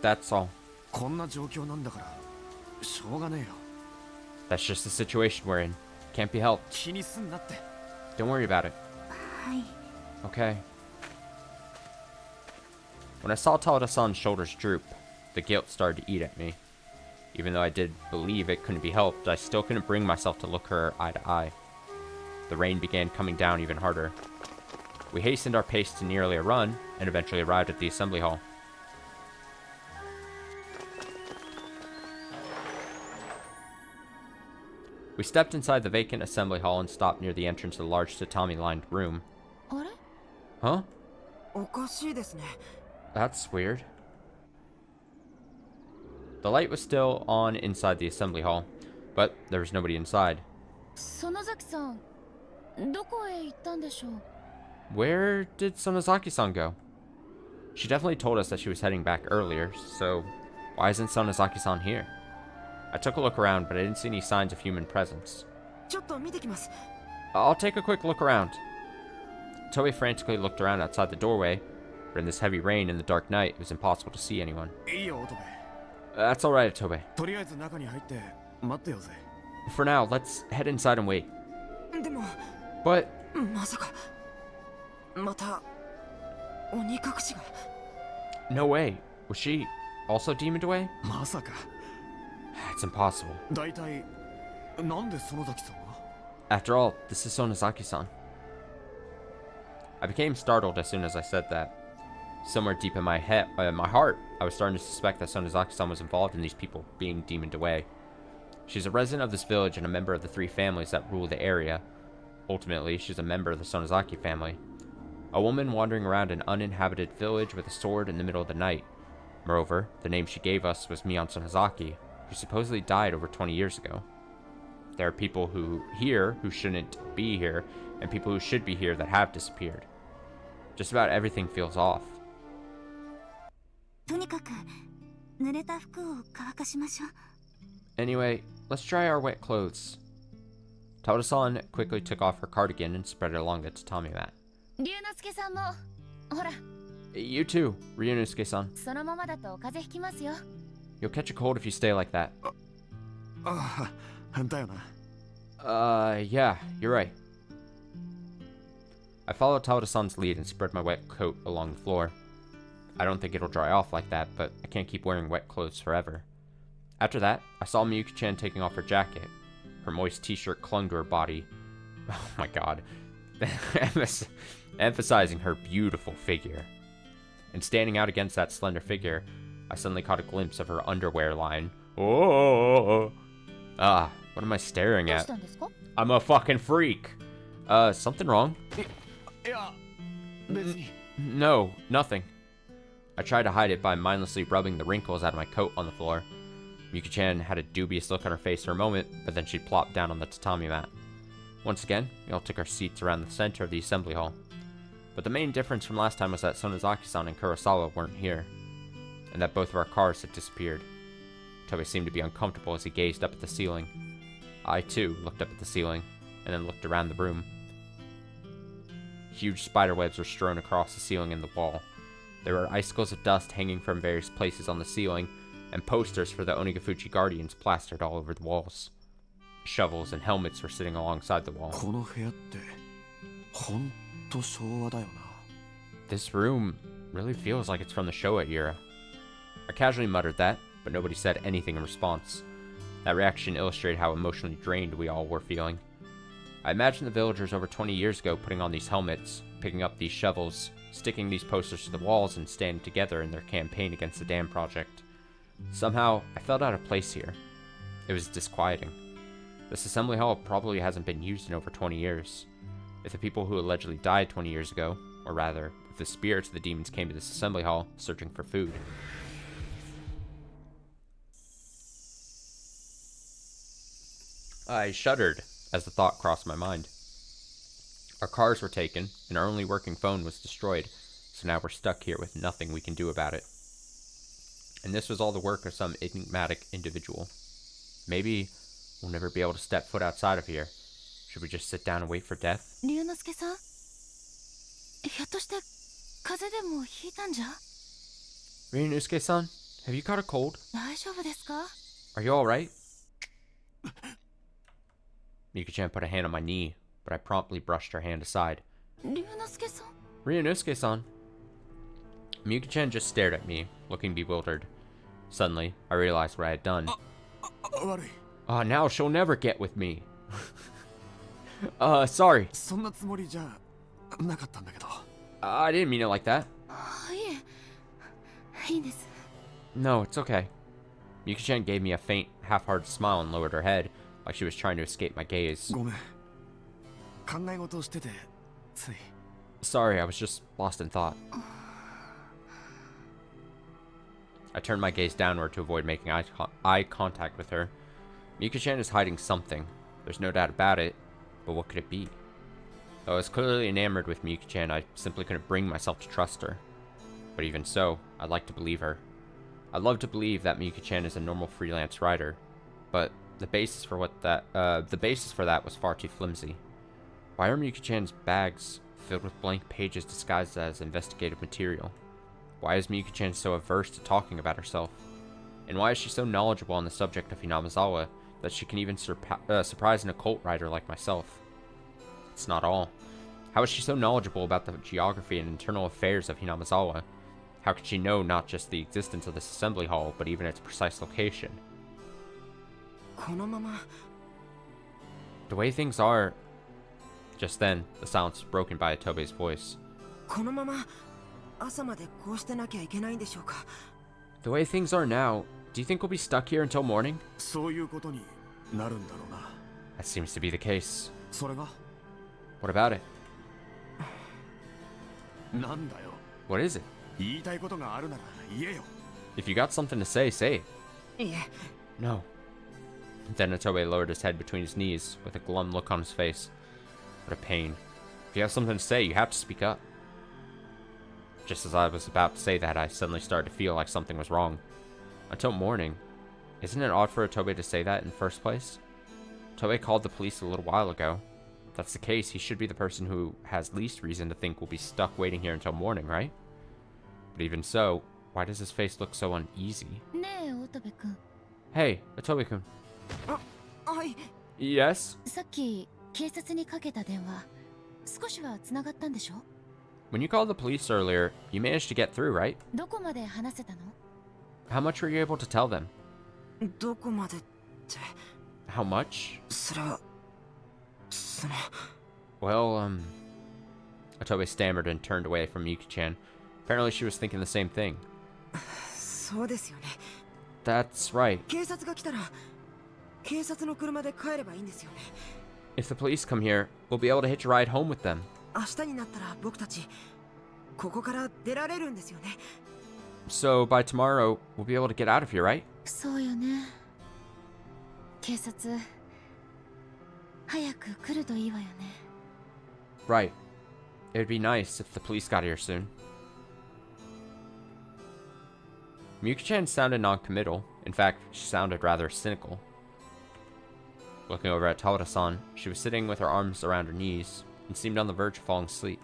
ら That's all. こんな状況なんだからしょうがねえよ。 That's just the situation we're in. Can't be helped. 気にすんなって。 Don't worry about it. はい。 Okay. When I saw Tawada-san's shoulders droop, the guilt started to eat at me. Even though I did believe it couldn't be helped, I still couldn't bring myself to look her eye to eye. The rain began coming down even harder. We hastened our pace to nearly a run, and eventually arrived at the assembly hall. We stepped inside the vacant assembly hall and stopped near the entrance to the large tatami-lined room. あれ？ Huh? おかしいですね。 That's weird. The light was still on inside the assembly hall, but there was nobody inside. 園崎さん、どこへ行ったんでしょう？ Where did Sonozaki-san go? She definitely told us that she was heading back earlier, so why isn't Sonozaki-san here? I took a look around, but I didn't see any signs of human presence. ちょっと見てきます。 I'll take a quick look around. Toei frantically looked around outside the doorway, but in this heavy rain and the dark night, it was impossible to see anyone. いいよ乙部。 That's alright, Toei. とりあえず中に入って待ってよぜ。 For now, let's head inside and wait. でも But まさかまた鬼隠しが。 no way. Was she also demoned away? まさか。 It's impossible. だいたいなんで園崎さんが？ After all, this is Sonozaki-san. I became startled as soon as I said that. Somewhere deep in my heart, I was starting to suspect that Sonozaki-san was involved in these people being demoned away. She's a resident of this village and a member of the 3 families that rule the area. Ultimately, she's a member of the Sonozaki family. A woman wandering around an uninhabited village with a sword in the middle of the night. Moreover, the name she gave us was Mion Sonozaki, who supposedly died over 20 years ago. There are people who shouldn't be here, and people who should be here that have disappeared. Just about everything feels off. とにかく濡れた服を乾かしましょう。 Anyway, let's dry our wet clothes. Tawada-san quickly took off her cardigan and spread it along the tatami mat. 龍之介さんもほら You too, Ryunosuke-san. そのままだと風邪ひきますよ。 You'll catch a cold if you stay like that. ああ、だよな。 Yeah, you're right. I followed Tawada-san's lead and spread my wet coat along the floor. I don't think it'll dry off like that, but I can't keep wearing wet clothes forever. After that, I saw Miyuki-chan taking off her jacket. Her moist t-shirt clung to her body. Oh my god. Emphasizing her beautiful figure. And standing out against that slender figure, I suddenly caught a glimpse of her underwear line. Oh! Ah, what am I staring どうし at? たんですか？ I'm a fucking freak. Something wrong? いや、別に。 No, nothing. I tried to hide it by mindlessly rubbing the wrinkles out of my coat on the floor. Miyuki-chan had a dubious look on her face for a moment, but then she plopped down on the tatami mat. Once again, we all took our seats around the center of the assembly hall. But the main difference from last time was that Sonozaki-san and Kurosawa weren't here, and that both of our cars had disappeared. Toei seemed to be uncomfortable as he gazed up at the ceiling. I, too, looked up at the ceiling, and then looked around the room. Huge spider webs were strewn across the ceiling and the wall. There were icicles of dust hanging from various places on the ceiling, and posters for the Onigafuchi Guardians plastered all over the walls. Shovels and helmets were sitting alongside the wall. この部屋ってほんと昭和だよな。 This room really feels like it's from the Showa era. I casually muttered that, but nobody said anything in response. That reaction illustrated how emotionally drained we all were feeling. I imagined the villagers over 20 years ago putting on these helmets, picking up these shovels, sticking these posters to the walls, and standing together in their campaign against the dam project. Somehow, I felt out of place here. It was disquieting. This assembly hall probably hasn't been used in over 20 years. If the people who allegedly died 20 years ago, or rather, if the spirits of the demons came to this assembly hall searching for food. I shuddered as the thought crossed my mind. Our cars were taken, and our only working phone was destroyed, so now we're stuck here with nothing we can do about it. And this was all the work of some enigmatic individual. Maybe we'll never be able to step foot outside of here. Should we just sit down and wait for death? 龍之介さん、ひょっとして風邪でもひいたんじゃ？ Ryunosuke-san, have you caught a cold? 大丈夫ですか？ Are you alright? Mika-chan put a hand on my knee, but I promptly brushed her hand aside. 龍之介さん、 Ryunosuke-san. Mika-chan just stared at me, looking bewildered. Suddenly, I realized what I had done. 悪い。 Now she'll never get with me. Sorry. そんなつもりじゃなかったんだけど。 I didn't mean it like that. いえ、いいです。 No, it's okay. Mika-chan gave me a faint, half-hearted smile and lowered her head, like she was trying to escape my gaze. ごめん。考え事をしてて、つい。 Sorry, I was just lost in thought. I turned my gaze downward to avoid making eye contact with her. Mika-chan is hiding something. There's no doubt about it, but what could it be? Though I was clearly enamored with Mika-chan, I simply couldn't bring myself to trust her. But even so, I'd like to believe her. I'd love to believe that Mika-chan is a normal freelance writer, but the basis for that was far too flimsy. Why are Mika-chan's bags filled with blank pages disguised as investigative material? Why is Mika-chan so averse to talking about herself? And why is she so knowledgeable on the subject of Hinamizawa that she can even surprise an occult writer like myself? It's not all. How is she so knowledgeable about the geography and internal affairs of Hinamizawa? How could she know not just the existence of this assembly hall, but even its precise location? このまま The way things are... Just then, the silence was broken by Atobe's voice. このまま朝までこうしてなきゃいけないんでしょうか。 The way things are now, do you think we'll be stuck here until morning? そういうことになるんだろうな。 That seems to be the case. それが What about it? なんだよ。 What is it? 言いたいことがあるなら言えよ。 If you got something to say, say it. いえ、 No. Then Atobe lowered his head between his knees, with a glum look on his face. What a pain. If you have something to say, you have to speak up. Just as I was about to say that, I suddenly started to feel like something was wrong. Until morning. Isn't it odd for Atobe to say that in the first place? Atobe called the police a little while ago. If that's the case, he should be the person who has least reason to think we'll be stuck waiting here until morning, right? But even so, why does his face look so uneasy? ねえ、乙部君。 Hey, Atobe-kun. はい。 Yes? さっき警察にかけた電話、少しは繋がったんでしょ？ When you called the police earlier, you managed to get through, right? どこまで話せたの？ How much were you able to tell them? どこまでって、 How much? それは、その、 Well, Atobe stammered and turned away from Yuki-chan. Apparently she was thinking the same thing. そうですよね。 That's right. 警察が来たら、警察の車で帰ればいいんですよね。 If the police come here, we'll be able to hitch a ride home with them. 明日になったら僕たち、ここから出られるんですよね。 So by tomorrow, we'll be able to get out of here, right? そうよね。警察、早く来るといいわよね。 Right. It'd be nice if the police got here soon. Miyuki-chan sounded non-committal. In fact, she sounded rather cynical. Looking over at Tawada-san, she was sitting with her arms around her knees and seemed on the verge of falling asleep.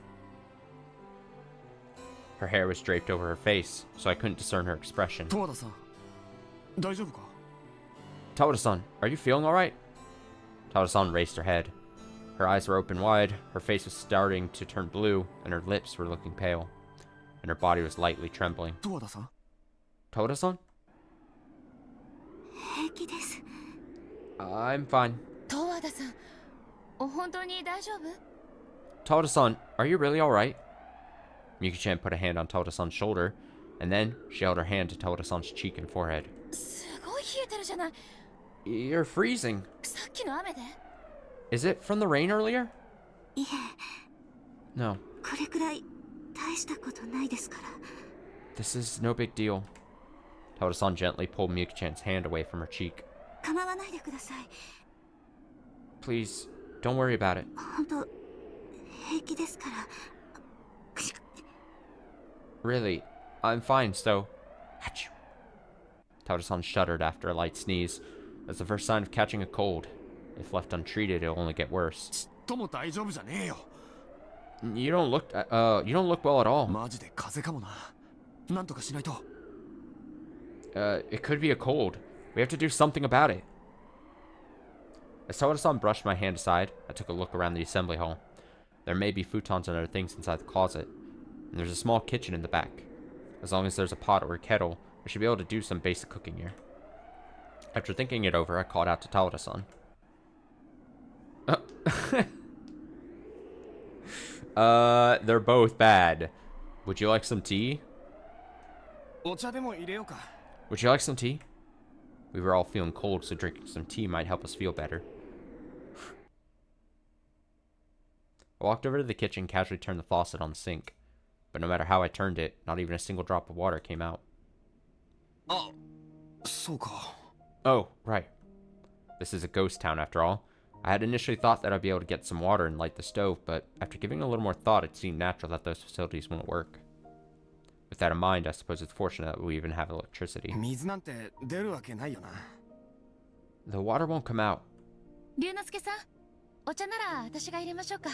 Her hair was draped over her face, so I couldn't discern her expression. 十和田さん大丈夫か Toda-san, are you feeling alright? Toda-san raised her head. Her eyes were open wide, her face was starting to turn blue, and her lips were looking pale. And her body was lightly trembling. 十和田さん Toda-san? 平気です。 I'm fine. 十和田さん、本当に大丈夫？ Toda-san, are you really alright? Miyuki-chan put a hand on Toda-san's shoulder, and then she held her hand to Toda-san's cheek and forehead. すごい冷えてるじゃない。 You're freezing. さっきの雨で。 Is it from the rain earlier? いえ、 No. これくらい大したことないですから。 This is no big deal. Toda-san gently pulled Miyuki-chan's hand away from her cheek. 構わないでください。 Please, don't worry about it. 本当平気ですから。 Really, I'm fine, so... Achoo. Toda-san shuddered after a light sneeze. That's the first sign of catching a cold. If left untreated, it'll only get worse. ちっとも大丈夫じゃねえよ You don't look well at all. マジで風邪かもななんとかしないと It could be a cold. We have to do something about it. As Toda-san brushed my hand aside, I took a look around the assembly hall. There may be futons and other things inside the closet. And there's a small kitchen in the back. As long as there's a pot or a kettle, I should be able to do some basic cooking here. After thinking it over, I called out to Toda-san. They're both bad. Would you like some tea? お茶でも入れようか Would you like some tea? We were all feeling cold, so drinking some tea might help us feel better. I walked over to the kitchen and casually turned the faucet on the sink. But no matter how I turned it, not even a single drop of water came out. あそうか Oh, right. This is a ghost town after all. I had initially thought that I'd be able to get some water and light the stove, but after giving a little more thought, it seemed natural that those facilities wouldn't work. With that in mind, I suppose it's fortunate that we even have electricity. 水なんて出るわけないよな The water won't come out. 龍之介さん、お茶なら私が入れましょうか。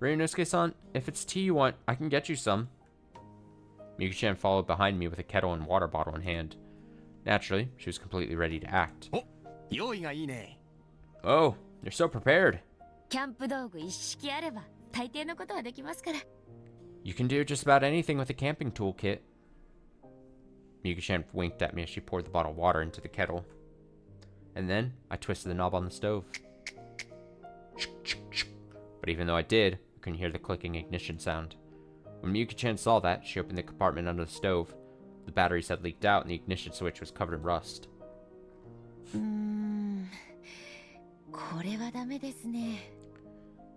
Ryunosuke-san, if it's tea you want, I can get you some. Miyuki-chan followed behind me with a kettle and water bottle in hand. Naturally, she was completely ready to act. お用意がいいね Oh, you're so prepared. キャンプ道具一式あれば大抵のことはできますから。 You can do just about anything with a camping toolkit. Miyuki-chan winked at me as she poured the bottle of water into the kettle. And then, I twisted the knob on the stove. But even though I did, I couldn't hear the clicking ignition sound. When Miyuki-chan saw that, she opened the compartment under the stove. The batteries had leaked out and the ignition switch was covered in rust. これはダメですね。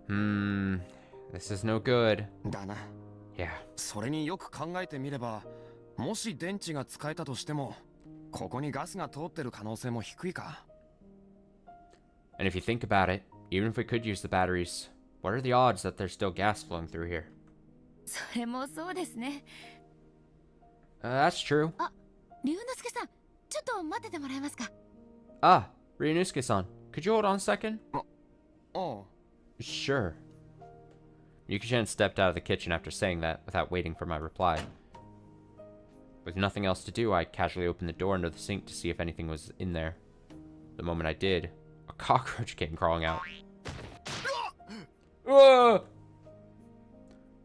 This is no good. だな Yeah. それによく考えてみればもし電池が使えたとしてもここにガスが通ってる可能性も低いか And if you think about it, even if we could use the batteries, what are the odds that there's still gas flowing through here? それもそうですね。 That's true. 龍之介さん、ちょっと待っててもらえますか。 Ah, Ryunosuke-san, could you hold on a second? ああ Sure. Miyuki-chan stepped out of the kitchen after saying that, without waiting for my reply. With nothing else to do, I casually opened the door under the sink to see if anything was in there. The moment I did, a cockroach came crawling out. Ah!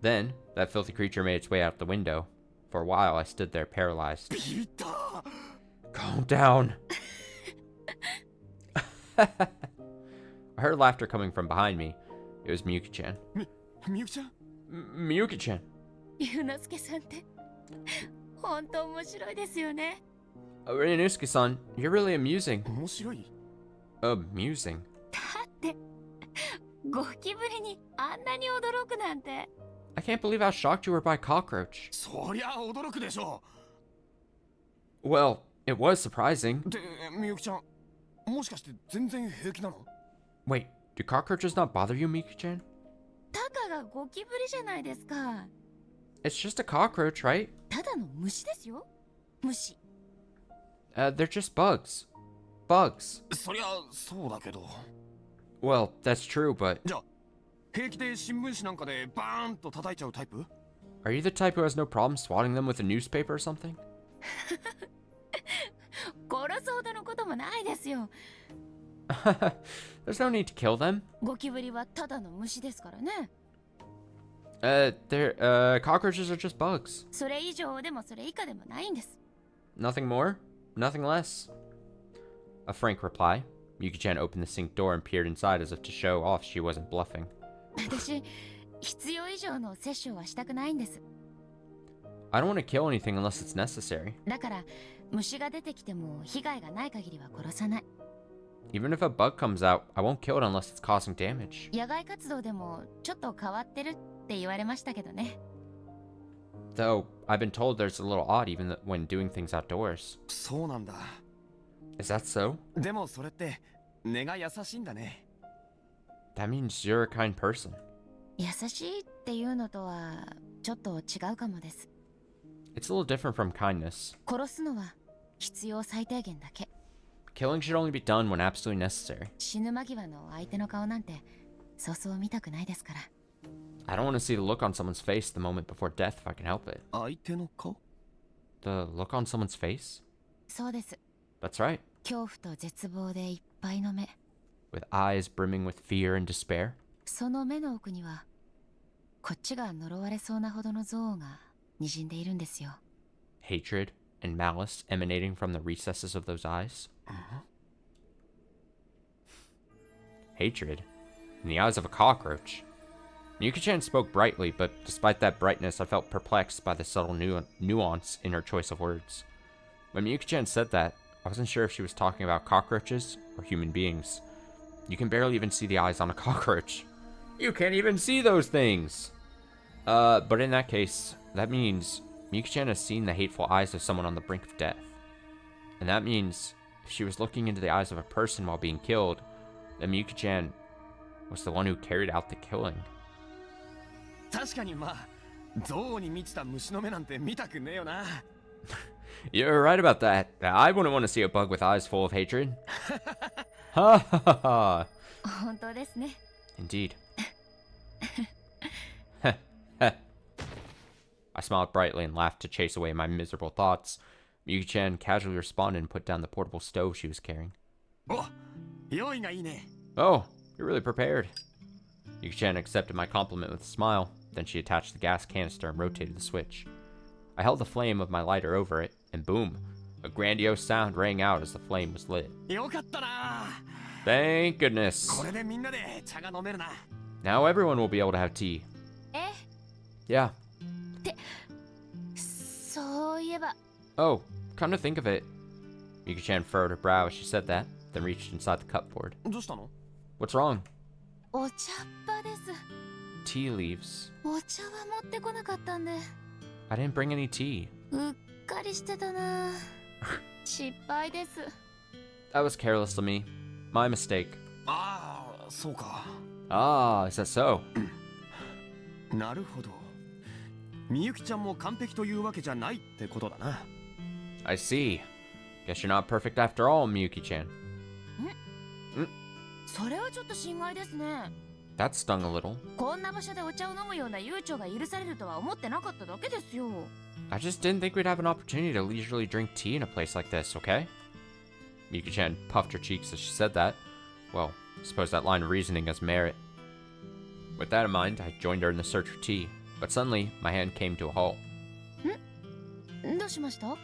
Then, that filthy creature made its way out the window. For a while, I stood there paralyzed. ビビった Calm down. I heard laughter coming from behind me. It was Miyuki-chan. みゆきちゃん Miyuki-chan. 龍之介さんって本当面白いですよね。 Ryunosuke-san, you're really amusing. 面白い Amusing? だってゴキブリにあんなに驚くなんて。 I can't believe how shocked you were by cockroach. そりゃ驚くでしょ Well, it was surprising. でみゆきちゃんもしかして全然平気なの Wait, do cockroaches not bother you, Miyuki-chan? たかがゴキブリじゃないですか。 It's just a cockroach, right? ただの虫ですよ。虫。 They're just bugs. Bugs. そりゃそうだけど Well, that's true, but... じゃあ平気で新聞紙なんかでバーンと叩いちゃうタイプ Are you the type who has no problem swatting them with a newspaper or something? 殺すほどのこともないですよ。 There's no need to kill them. ゴキブリはただの虫ですからね。Cockroaches are just bugs. それ以上でもそれ以下でもないんです。 Nothing more, nothing less. A frank reply. Yuki-chan opened the sink door and peered inside as if to show off she wasn't bluffing. 私、必要以上の殺生はしたくないんです。 I don't want to kill anything unless it's necessary. だから、虫が出てきても被害がない限りは殺さない。 Even if a bug comes out, I won't kill it unless it's causing damage. 野外活動でもちょっと変わってるって言われましたけどね。 Though, I've been told there's a little odd even when doing things outdoors. そうなんだ。 Is that so? でもそれって根が優しいんだね。 That means you're a kind person. 優しいっていうのとはちょっと違うかもです。 It's a little different from kindness. 殺すのは必要最低限だけ。 Killing should only be done when absolutely necessary. 死ぬ間際の相手の顔なんてそうそう見たくないですから。 I don't want to see the look on someone's face the moment before death if I can help it. 相手の顔？ The look on someone's face? そうです。 That's right. 恐怖と絶望でいっぱいの目。 With eyes brimming with fear and despair. その目の奥にはこっちが呪われそうなほどの憎悪が滲んでいるんですよ。 Hatred and malice emanating from the recesses of those eyes. Hatred in the eyes of a cockroach. Yuki-chan spoke brightly, but despite that brightness, I felt perplexed by the subtle nuance in her choice of words. When Yuki-chan said that, I wasn't sure if she was talking about cockroaches or human beings. You can barely even see the eyes on a cockroach. You can't even see those things! But in that case, that means Yuki-chan has seen the hateful eyes of someone on the brink of death. And that means if she was looking into the eyes of a person while being killed, then Yuki-chan was the one who carried out the killing. 確かにまあ、象に満ちた虫の目なんて見たくねえよな。You're right about that. I wouldn't want to see a bug with eyes full of hatred. Ha ha ha ha. 本当ですね。 Indeed. I smiled brightly and laughed to chase away my miserable thoughts. Yuki-chan casually responded and put down the portable stove she was carrying. お、用意がいいね。 Oh, you're really prepared. Yuki-chan accepted my compliment with a smile. Then she attached the gas canister and rotated the switch. I held the flame of my lighter over it, and boom, a grandiose sound rang out as the flame was lit. よかったな。 Thank goodness. これでみんなで茶が飲めるな。 Now everyone will be able to have tea. え、 Yeah. そういえば。 Oh, come to think of it. Yuki-chan furrowed her brow as she said that, then reached inside the cupboard. どうしたの？ What's wrong? お茶っ葉です。 Tea leaves. お茶は持ってこなかったんで。 I didn't bring any tea. うっかりしてたな。失敗です。 That was careless of me. My mistake. ああ、そうか。 Ah, is that so? なるほど。みゆきちゃんも完璧というわけじゃないってことだな。I see. Guess you're not perfect after all, Miyuki-chan. それはちょっと心外ですね。 That stung a little. こんな場所でお茶を飲むような悠長が許されるとは思ってなかっただけですよ。 I just didn't think we'd have an opportunity to leisurely drink tea in a place like this, okay? Miyuki-chan puffed her cheeks as she said that. Well, I suppose that line of reasoning has merit. With that in mind, I joined her in the search for tea, but suddenly my hand came to a halt. どうしました？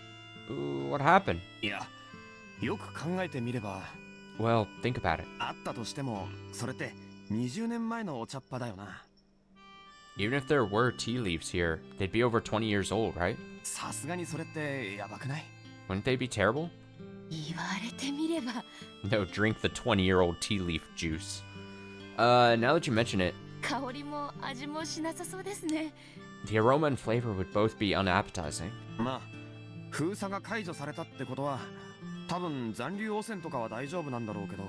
Ooh, what happened? いや、よく考えてみれば、 Well, think about it. あったとしても、それって20年前のお茶っ葉だよな。 Even if there were tea leaves here, they'd be over 20 years old, right? さすがにそれってやばくない？ Wouldn't they be terrible? 言われてみれば。 No, drink the 20-year-old tea leaf juice. Now that you mention it, 香りも味もしなさそうですね。 the aroma and flavor would both be unappetizing. まあ、封鎖が解除されたってことは、多分残留汚染とかは大丈夫なんだろうけど。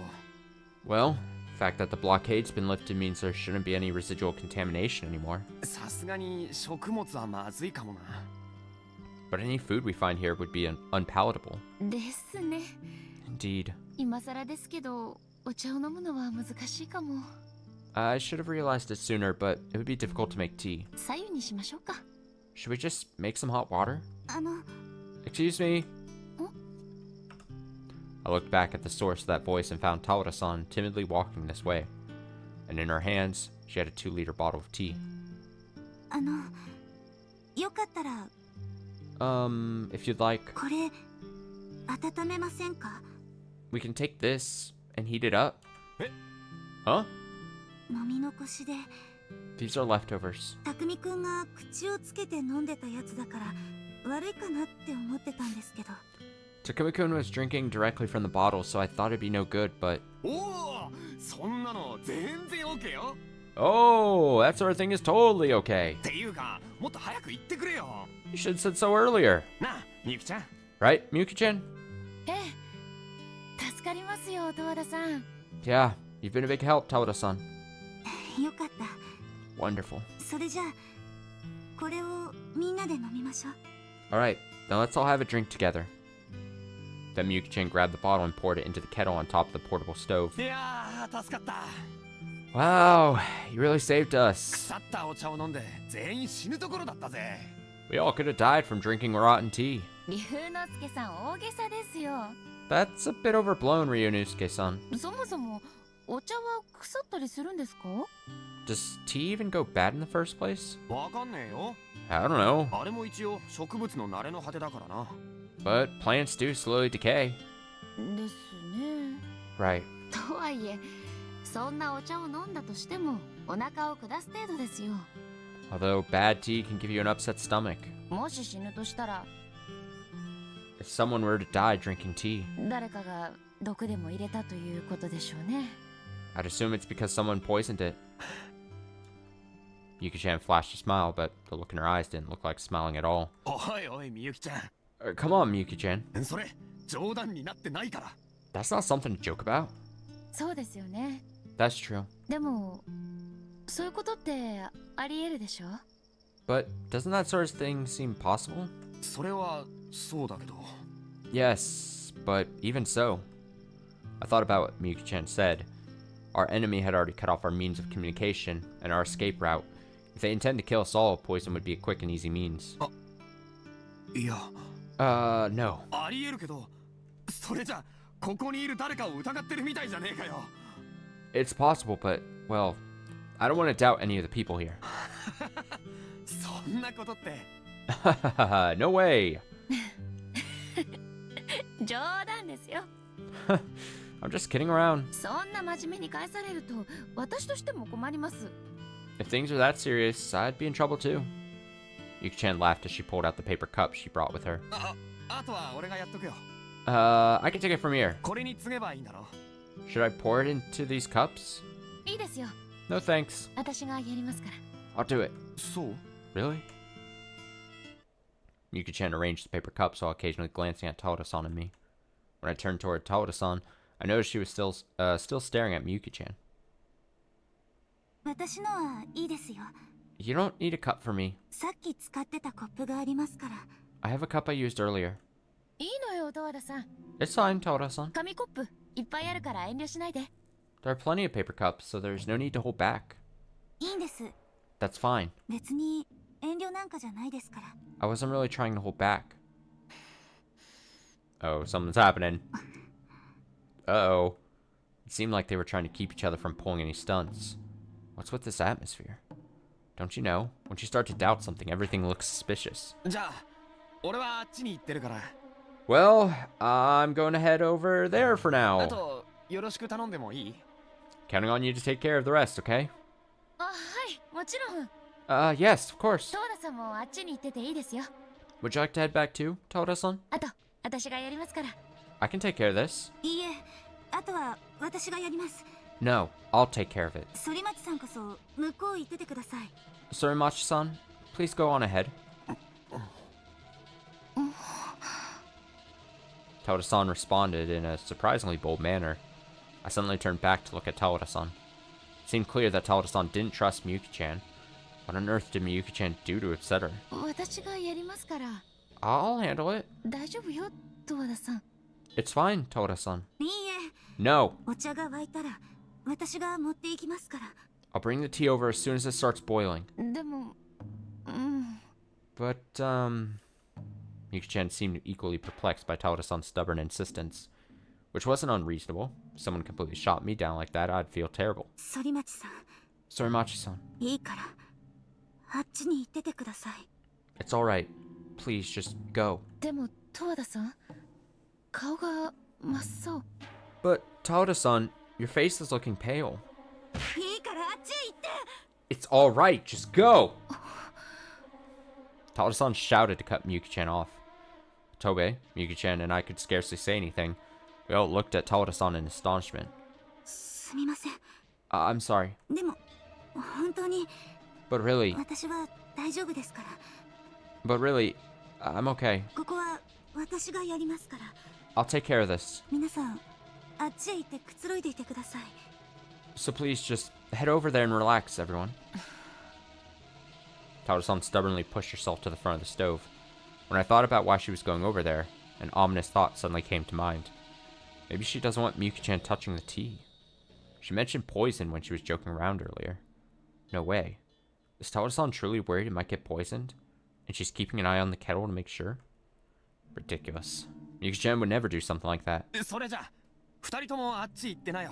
Well, the fact that the blockade's been lifted means there shouldn't be any residual contamination anymore. さすがに食物はまずいかもな。 But any food we find here would be unpalatable. ですね。 Indeed. 今更ですけど、お茶を飲むのは難しいかも。 I should have realized it sooner, but it would be difficult to make tea. 左右にしましょうか。Should we just make some hot water? あの Excuse me. I looked back at the source of that voice and found Tawada-san timidly walking this way. And in her hands, she had a 2-liter bottle of tea. あのよかったら If you'd like, これ温めませんか？ we can take this and heat it up. Eh? Huh? 飲み残しで These are leftovers. 匠くんが口をつけて飲んでたやつだから悪いかなって思ってたんですけど。 Takumi-kun was drinking directly from the bottle, so I thought it'd be no good, but... おお、そんなの全然 OK よ。 Oh, that sort of thing is totally okay. っていうか、もっと早く言ってくれよ。 You should have said so earlier. なあ、みゆきちゃん。 Right, Miyuki-chan? ええ、助かりますよ、十和田さん。 Yeah, you've been a big help, Tawada-san. よかった。 Wonderful. それじゃあこれをみんなで飲みましょう。 Alright, now let's all have a drink together. Then Miyuki-chan grabbed the bottle and poured it into the kettle on top of the portable stove. いやー、助かった。 Wow, you really saved us. 腐ったお茶を飲んで全員死ぬところだったぜ。 We all could have died from drinking rotten tea. 龍之介さん大げさですよ。 That's a bit overblown, Ryunosuke-san. そもそもお茶は腐ったりするんですか？ Does tea even go bad in the first place? わかんねえよ。 I don't know, あれも一応植物の慣れの果てだからな。 but plants do slowly decay. ですね。 Right. とはいえ、そんなお茶を飲んだとしてもお腹を下す程度ですよ。 Although bad tea can give you an upset stomach. もし死ぬとしたら If someone were to die drinking tea, 誰かが毒でも入れたということでしょうね。 I'd assume it's because someone poisoned it. Yuki-chan flashed a smile, but the look in her eyes didn't look like smiling at all. おいおい、みゆきちゃ Come on, Miyuki-chan. ん。それ、冗談になってないから。 That's not something to joke about. そうですよね。 That's true. でもそういうことってあり得るでしょ？ But doesn't that sort of thing seem possible? それは、そうだけど。 Yes, but even so. I thought about what Miyuki-chan said. Our enemy had already cut off our means of communication and our escape route. If they intend to kill us all, poison would be a quick and easy means. いや、 No. ありえるけど、それじゃ、ここにいる誰かを疑ってるみたいじゃねえかよ。 It's possible, but, well, I don't want to doubt any of the people here. そんなことって。 No way. 冗談ですよ。 I'm just kidding around. そんな真面目に返されると私としても困ります。 If things are that serious, I'd be in trouble too. Yuki-chan laughed as she pulled out the paper cup she brought with her. あとは俺がやっとくよ。 I can take it from here. これに継げばいいんだろ。 Should I pour it into these cups? いいですよ。 No thanks. 私がやりますから。 I'll do it. そう Really? Yuki-chan arranged the paper cups while occasionally glancing at Tawada-san and me. When I turned toward Tawada-san, I noticed she was still staring at Miyuki-chan. 私のはいいですよ。 You don't need a cup for me. さっき使ってたコップがありますから。 I have a cup I used earlier. いいのよ、十和田さん。 It's fine, Tawada-san. 紙コップいっぱいあるから遠慮しないで。 There are plenty of paper cups, so there's no need to hold back. いいんです。 That's fine. 別に遠慮なんかじゃないですから。 I wasn't really trying to hold back. Oh, something's happening. Uh-oh. It seemed like they were trying to keep each other from pulling any stunts. What's with this atmosphere? Don't you know? Once you start to doubt something, everything looks suspicious. じゃあ、俺はあっちに行ってるから。 Well, I'm going to head over there for あ now. と、よろしく頼んでもいい？ Counting on you to take care of the rest, okay? あ、はい、もちろん。 Yes, of course. 十和田さんもあっちに行ってていいですよ。 Would you like to head back too, Tawada-san? あと、私がやりますから。 I can take care of this. いいえ、あとは私がやります。 No, I'll take care of it. 反町さんこそ向こう行っててください。 Surimachi-san, please go on ahead. Tawada-san responded in a surprisingly bold manner. I suddenly turned back to look at Tawada-san. It seemed clear that Tawada-san didn't trust Miyuki-chan. What on earth did Miyuki-chan do to upset her? 私がやりますから。 I'll handle it. 大丈夫よ、十和田さん。 It's fine, Tawada-san. いいえ、 No, お茶が沸いたら私が持っていきますから。 I'll bring the tea over as soon as it starts boiling. でも、うん。But, Yuki-chan seemed equally perplexed by Tawada-san's stubborn insistence, which wasn't unreasonable. If someone completely shot me down like that, I'd feel terrible. 反町さん Sorimachi-san, いいからあっちに行っててください it's alright. Please, just go. でも十和田さん顔が真っ青。 But, Tawada-san, your face is looking pale. いいからあっちへ行って It's alright, just go! Tawada-san shouted to cut Miyuki-chan off. Tobe, Miyuki-chan, and I could scarcely say anything. We all looked at Tawada-san in astonishment. すみません I'm sorry, でも本当に but really, 私は大丈夫ですから I'm okay. ここは私がやりますから I'll take care of this. 皆さんあっちへ行ってくつろいでいてください So please just head over there and relax, everyone. Tawada-san stubbornly pushed herself to the front of the stove. When I thought about why she was going over there, an ominous thought suddenly came to mind. Maybe she doesn't want Miyuki-chan touching the tea. She mentioned poison when she was joking around earlier. No way. Is Tawada-san truly worried it might get poisoned? And she's keeping an eye on the kettle to make sure? Ridiculous. Miyuki-chan would never do something like that. それじゃ二人ともあっち行ってなよ。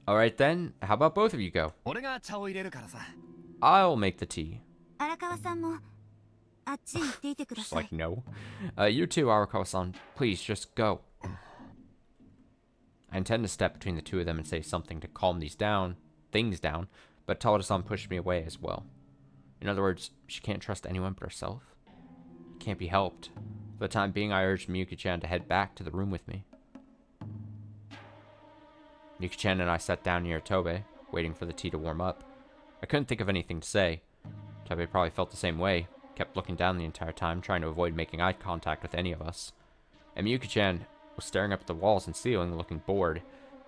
Alright then, how about both of you go? 俺が茶を入れるからさ。 I'll make the tea. 荒川さんもあっちへ行っていてくだ Just さい like, no. You too, Arakawa-san. Please, just go. I intend to step between the two of them and say something to calm things down, but Tawada-san pushed me away as well. In other words, she can't trust anyone but herself. It can't be helped. For the time being, I urged Miyuki-chan to head back to the room with me. Miyuki-chan and I sat down near Tobe, waiting for the tea to warm up. I couldn't think of anything to say. Tobe probably felt the same way, kept looking down the entire time, trying to avoid making eye contact with any of us. And Miyuki-chan was staring up at the walls and ceiling, looking bored.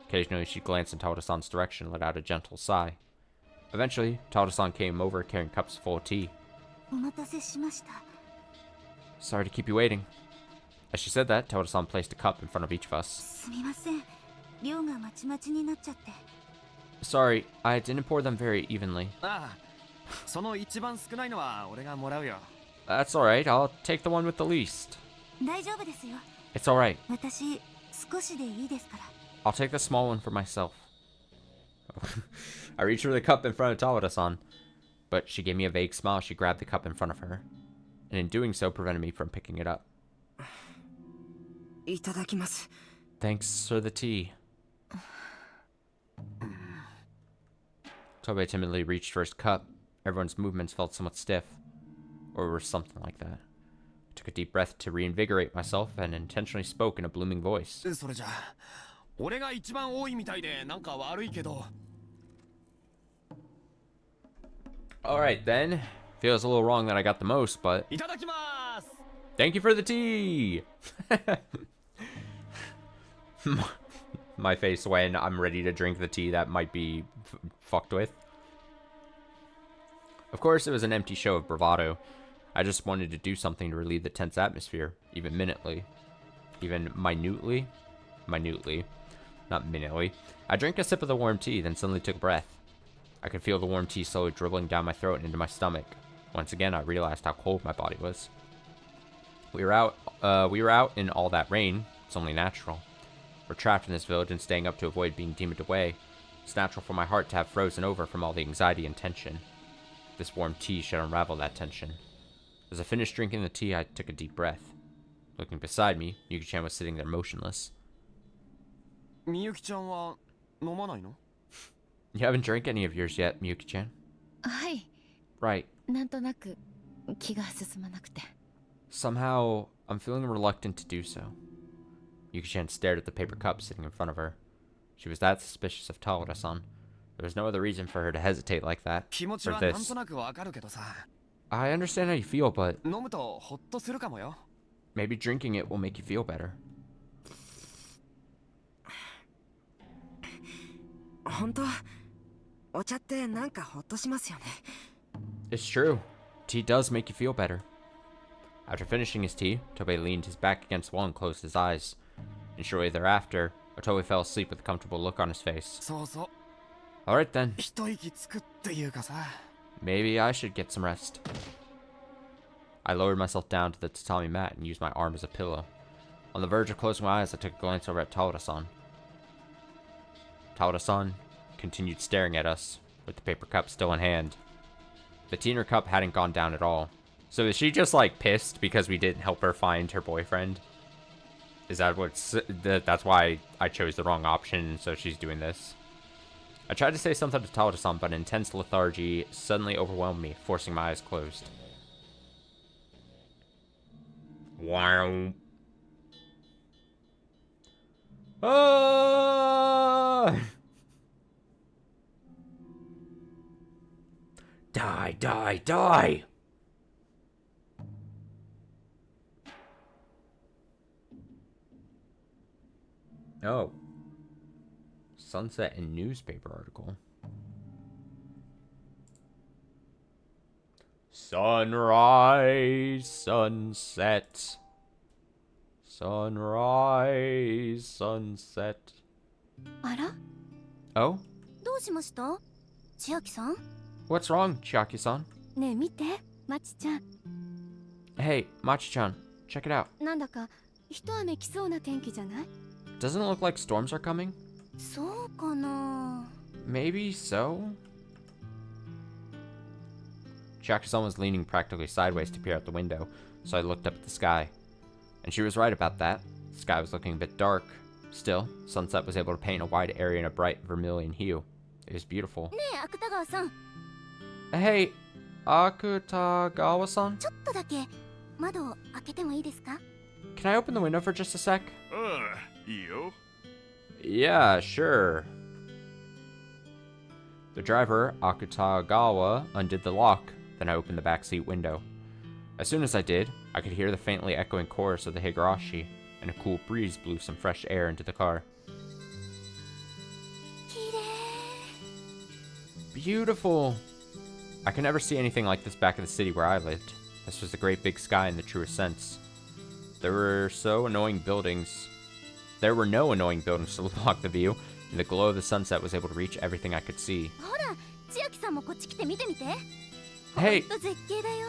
Occasionally, she'd glance in Tawada-san's direction and let out a gentle sigh. Eventually, Tawada-san came over carrying cups full of tea. お待たせしました Sorry to keep you waiting. As she said that, Tawada-san placed a cup in front of each of us. すみません量がまちまちになっちゃって Sorry, I didn't pour them very evenly. ああ、その一番少ないのは俺がもらうよ。 That's alright, I'll take the one with the least. 大丈夫ですよ It's alright, 私少しでいいですから I'll take the small one for myself. I reached for the cup in front of Tawada-san, but she gave me a vague smile as she grabbed the cup in front of her, and in doing so prevented me from picking it up. いただきます。 Thanks for the tea. Tobe timidly reached for his cup. Everyone's movements felt somewhat stiff, or were something like that. I took a deep breath to reinvigorate myself and intentionally spoke in a blooming voice. それじゃ俺が一番多いみたいでなんか悪いけど。 Alright then. Feels a little wrong that I got the most, but いただきます。 thank you for the tea! My face when I'm ready to drink the tea that might be fucked with. Of course, it was an empty show of bravado. I just wanted to do something to relieve the tense atmosphere, even minutely. Even minutely? Minutely. Not minutely. I drank a sip of the warm tea, then suddenly took a breath. I could feel the warm tea slowly dribbling down my throat and into my stomach. Once again, I realized how cold my body was. We were out in all that rain. It's only natural. We're trapped in this village and staying up to avoid being demoned away. It's natural for my heart to have frozen over from all the anxiety and tension. This warm tea should unravel that tension. As I finished drinking the tea, I took a deep breath. Looking beside me, Yuki-chan was sitting there motionless. みゆきちゃんは飲まないの？ You haven't drank any of yours yet, Miyuki-chan. はい Right. なんとなく気が進まなくて Somehow, I'm feeling reluctant to do so. Yuki-chan stared at the paper cup sitting in front of her. She was that suspicious of Tawada-san. There was no other reason for her to hesitate like that. 気持ち For はなん this. となくわかるけどさ。 I understand how you feel, but 飲むとホッとするかもよ。 maybe drinking it will make you feel better. 本当お茶ってなんかほっとしますよね。 It's true. Tea does make you feel better. After finishing his tea, Tobe leaned his back against the wall and closed his eyes. And shortly thereafter, Tobe fell asleep with a comfortable look on his face. そうそう。 Alright then, 一息つくっていうかさ。 maybe I should get some rest. I lowered myself down to the tatami mat and used my arm as a pillow. On the verge of closing my eyes, I took a glance over at Tawada-san. Tawada-san continued staring at us, with the paper cup still in hand. The tea in her cup hadn't gone down at all. So is she just, like, pissed because we didn't help her find her boyfriend? Is that what's... That's why I chose the wrong option, so she's doing this? I tried to say something to Tawada-san, but intense lethargy suddenly overwhelmed me, forcing my eyes closed. Wow. Ah! Die, die, die! Oh. Sunset and newspaper article. Sunrise, sunset. Sunrise, sunset. あら Oh? どうしました千秋さん What's wrong, Chiaki-san? ねえ見てマチちゃん Hey, Machi-chan, check it out. なんだか一雨来そうな天気じゃない Doesn't it look like storms are coming? そうかな Maybe so? Chiaki-san was leaning practically sideways to peer out the window, so I looked up at the sky. And she was right about that. The sky was looking a bit dark. Still, sunset was able to paint a wide area in a bright vermilion hue. It was beautiful. ねえ芥川さん Hey, Akutagawa-san? ちょっとだけ窓を開けてもいいですか Can I open the window for just a sec? ああ、いいよ。 Yeah, sure. The driver, Akutagawa, undid the lock. Then I opened the backseat window. As soon as I did, I could hear the faintly echoing chorus of the Higurashi, and a cool breeze blew some fresh air into the car. きれい Beautiful! I could never see anything like this back in the city where I lived. This was the great big sky in the truest sense. There were no annoying buildings to block the view, and the glow of the sunset was able to reach everything I could see. ほら千秋さんもこっち来て見てみて Hey! ほんと絶景だよ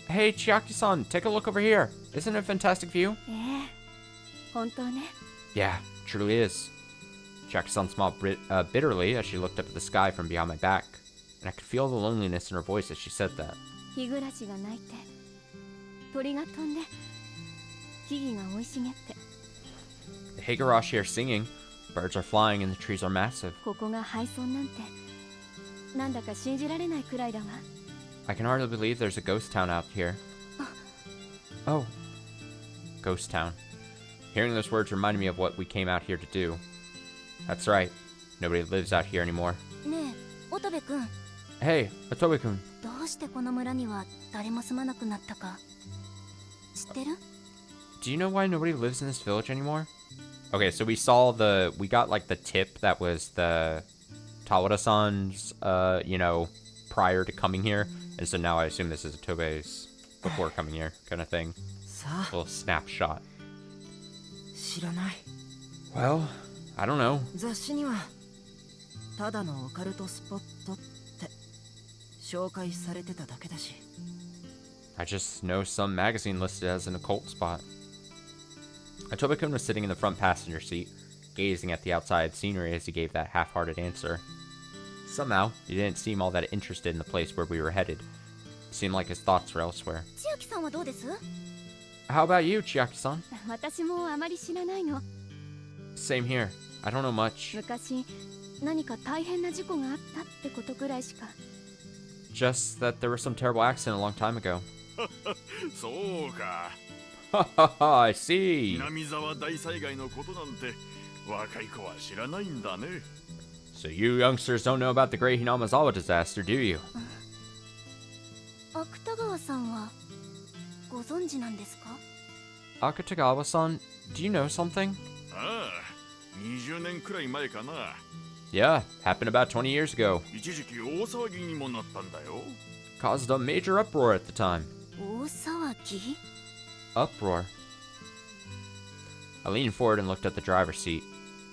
Hey, Chiaki-san, take a look over here. Isn't it a fantastic view? ええ本当ね Yeah, truly is. Chiaki-san smiled bitterly as she looked up at the sky from behind my back, and I could feel the loneliness in her voice as she said that. 日暮らしが鳴いて鳥が飛んで木々が生い茂って The Higurashi are singing, birds are flying, and the trees are massive. ここが廃村なんてなんだか信じられないくらいだわ I can hardly believe there's a ghost town out here. Oh. Ghost town. Hearing those words reminded me of what we came out here to do. That's right. Nobody lives out here anymore. ねえ乙部くん Hey, Otobe-kun. どうしてこの村には誰も住まなくなったか知ってる Do you know why nobody lives in this village anymore? Okay, so we got like the tip that was the Tawada-san's, prior to coming here. And so now I assume this is Otobe's before coming here kind of thing. さあ A little snapshot. 知らない Well, I don't know. 雑誌にはただのオカルトスポットって紹介されてただけだし I just know some magazine listed as an occult spot. Otobe-kun was sitting in the front passenger seat, gazing at the outside scenery as he gave that half-hearted answer. Somehow, he didn't seem all that interested in the place where we were headed. It seemed like his thoughts were elsewhere. 千秋さんはどうです How about you, Chiaki-san? 私もあまり知らないの Same here. I don't know much. 昔何か大変な事故があったってことくらいしか Just that there was some terrible accident a long time ago. そうか。 Ha ha ha, I see. 南沢大災害のことなんて若い子は知らないんだね。 So you youngsters don't know about the Great Hinamazawa disaster, do you? 芥川さんはご存知なんですか Akutagawa-san, do you know something? ああ、20年くらい前かな。 Yeah, happened about 20 years ago. 一時期大騒ぎにもなったんだよ。 Caused a major uproar at the time. 大騒ぎ Uproar. I leaned forward and looked at the driver's seat.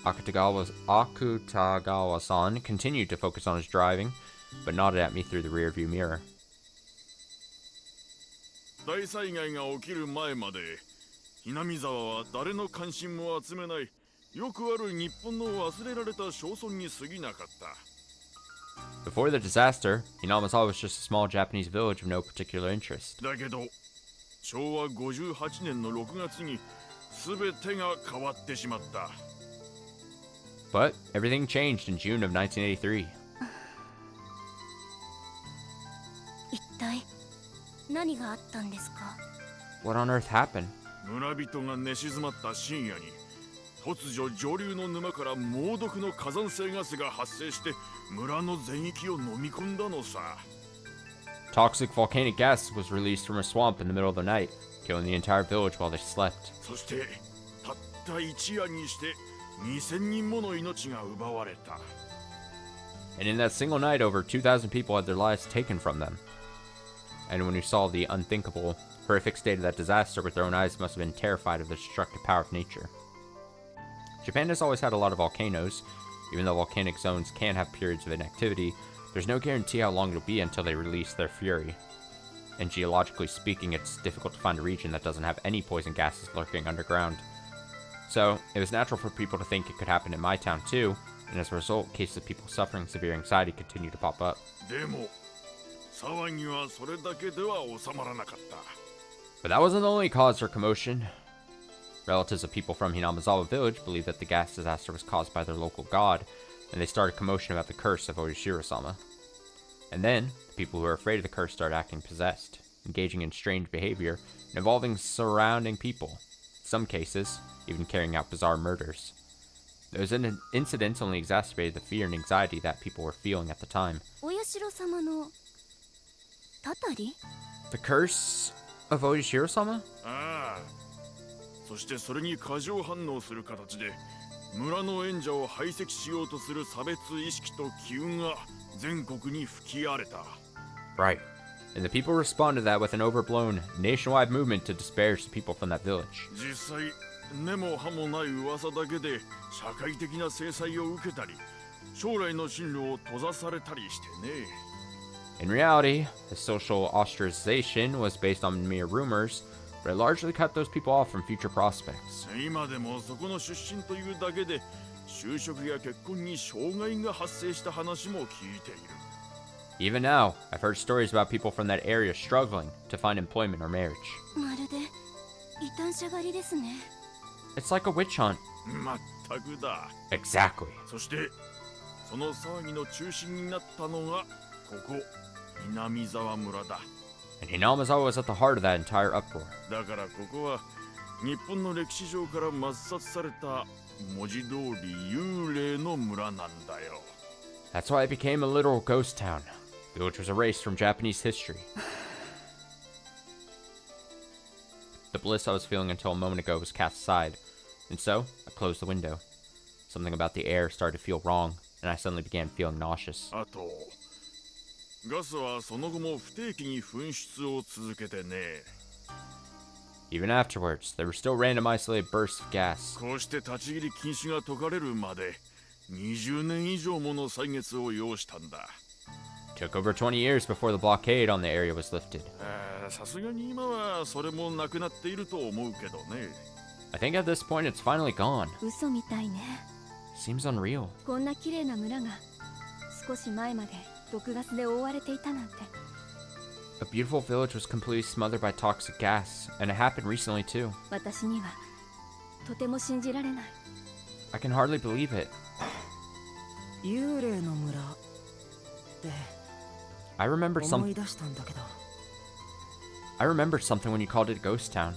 Akutagawa-san continued to focus on his driving, but nodded at me through the rearview mirror. 大災害が起きる前までひなみ沢は誰の関心も集めないよくある日本の忘れられた町村に過ぎなかった。 Before the disaster, Hinamizawa was just a small Japanese village of no particular interest. だけど昭和58年の6月に全てが変わってしまった。 But everything changed in June of 1983. 一体何があったんですか？ What on earth happened? 村人が寝静まった深夜に突如上流の沼から猛毒の火山性ガスが発生して村の全域を飲み込んだのさ。 Toxic volcanic gas was released from a swamp in the middle of the night, killing the entire village while they slept. そしてたった一夜にして2000人もの命が奪われた。 And in that single night, over 2,000 people had their lives taken from them. Anyone who saw the unthinkable, horrific state of that disaster with their own eyes must have been terrified of the destructive power of nature. Japan has always had a lot of volcanoes. Even though volcanic zones can have periods of inactivity, there's no guarantee how long it'll be until they release their fury. And geologically speaking, it's difficult to find a region that doesn't have any poison gases lurking underground. So, it was natural for people to think it could happen in my town too, and as a result, cases of people suffering severe anxiety continue to pop up. でも騒ぎはそれだけでは収まらなかった。 But that wasn't the only cause for commotion. Relatives of people from Hinamizawa village believed that the gas disaster was caused by their local god, and they started commotion about the curse of Oishiro-sama. And then, the people who were afraid of the curse started acting possessed, engaging in strange behavior, and involving surrounding people. In some cases, even carrying out bizarre murders. Those incidents only exacerbated the fear and anxiety that people were feeling at the time. お社様のたたり？ The curse of Oishiro-sama? ああ、そしてそれに過剰反応する形で村の縁者を排斥しようとする差別意識と機運が全国に吹き荒れた。 Right. And the people responded to that with an overblown nationwide movement to disparage the people from that village. 実際根も葉もない噂だけで社会的な制裁を受けたり将来の進路を閉ざされたりしてね。 In reality, the social ostracization was based on mere rumors, but it largely cut those people off from future prospects. 今でもそこの出身というだけで就職や結婚に障害が発生した話も聞いている。 Even now, I've heard stories about people from that area struggling to find employment or marriage. まるで異端者狩りですね。 It's like a witch hunt. まったくだ。 Exactly. そしてその騒ぎの中心になったのがここ南沢村だ。 And Hinamizawa was at the heart of that entire uproar. だからここは日本の歴史上から抹殺された文字通り幽霊の村なんだよ。 That's why it became a literal ghost town. The village was erased from Japanese history. The bliss I was feeling until a moment ago was cast aside, and so I closed the window. Something about the air started to feel wrong, and I suddenly began feeling nauseous. あとガスはその後も不定期に噴出を続けてね。 Even afterwards, there were still random isolated bursts of gas. こうして立ち入り禁止が解かれるまで20年以上もの歳月を要したんだ。 It took over 20 years before the blockade on the area was lifted. さすがに今はそれもなくなっていると思うけどね。 I think at this point it's finally gone. 嘘みたいね。 Seems unreal. こんな綺麗な村が少し前まで毒ガスで覆われていたなんて。 A beautiful village was completely smothered by toxic gas, and it happened recently too. 私にはとても信じられない。 I can hardly believe it. 幽霊の村って I remembered 思 some. い出したんだけど I remembered something when you called it a ghost town.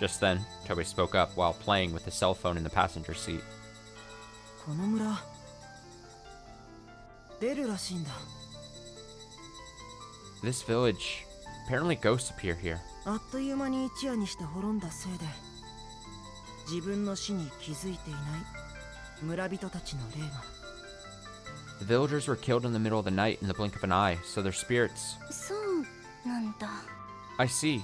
Just then, Toby spoke up while playing with his cell phone in the passenger seat. この村出るらしいんだ。 This village, apparently ghosts appear here. あっという間に一夜にして滅んだせいで自分の死に気づいていない村人たちの霊が The villagers were killed in the middle of the night in the blink of an eye, so their spirits... そうなんだ。 I see.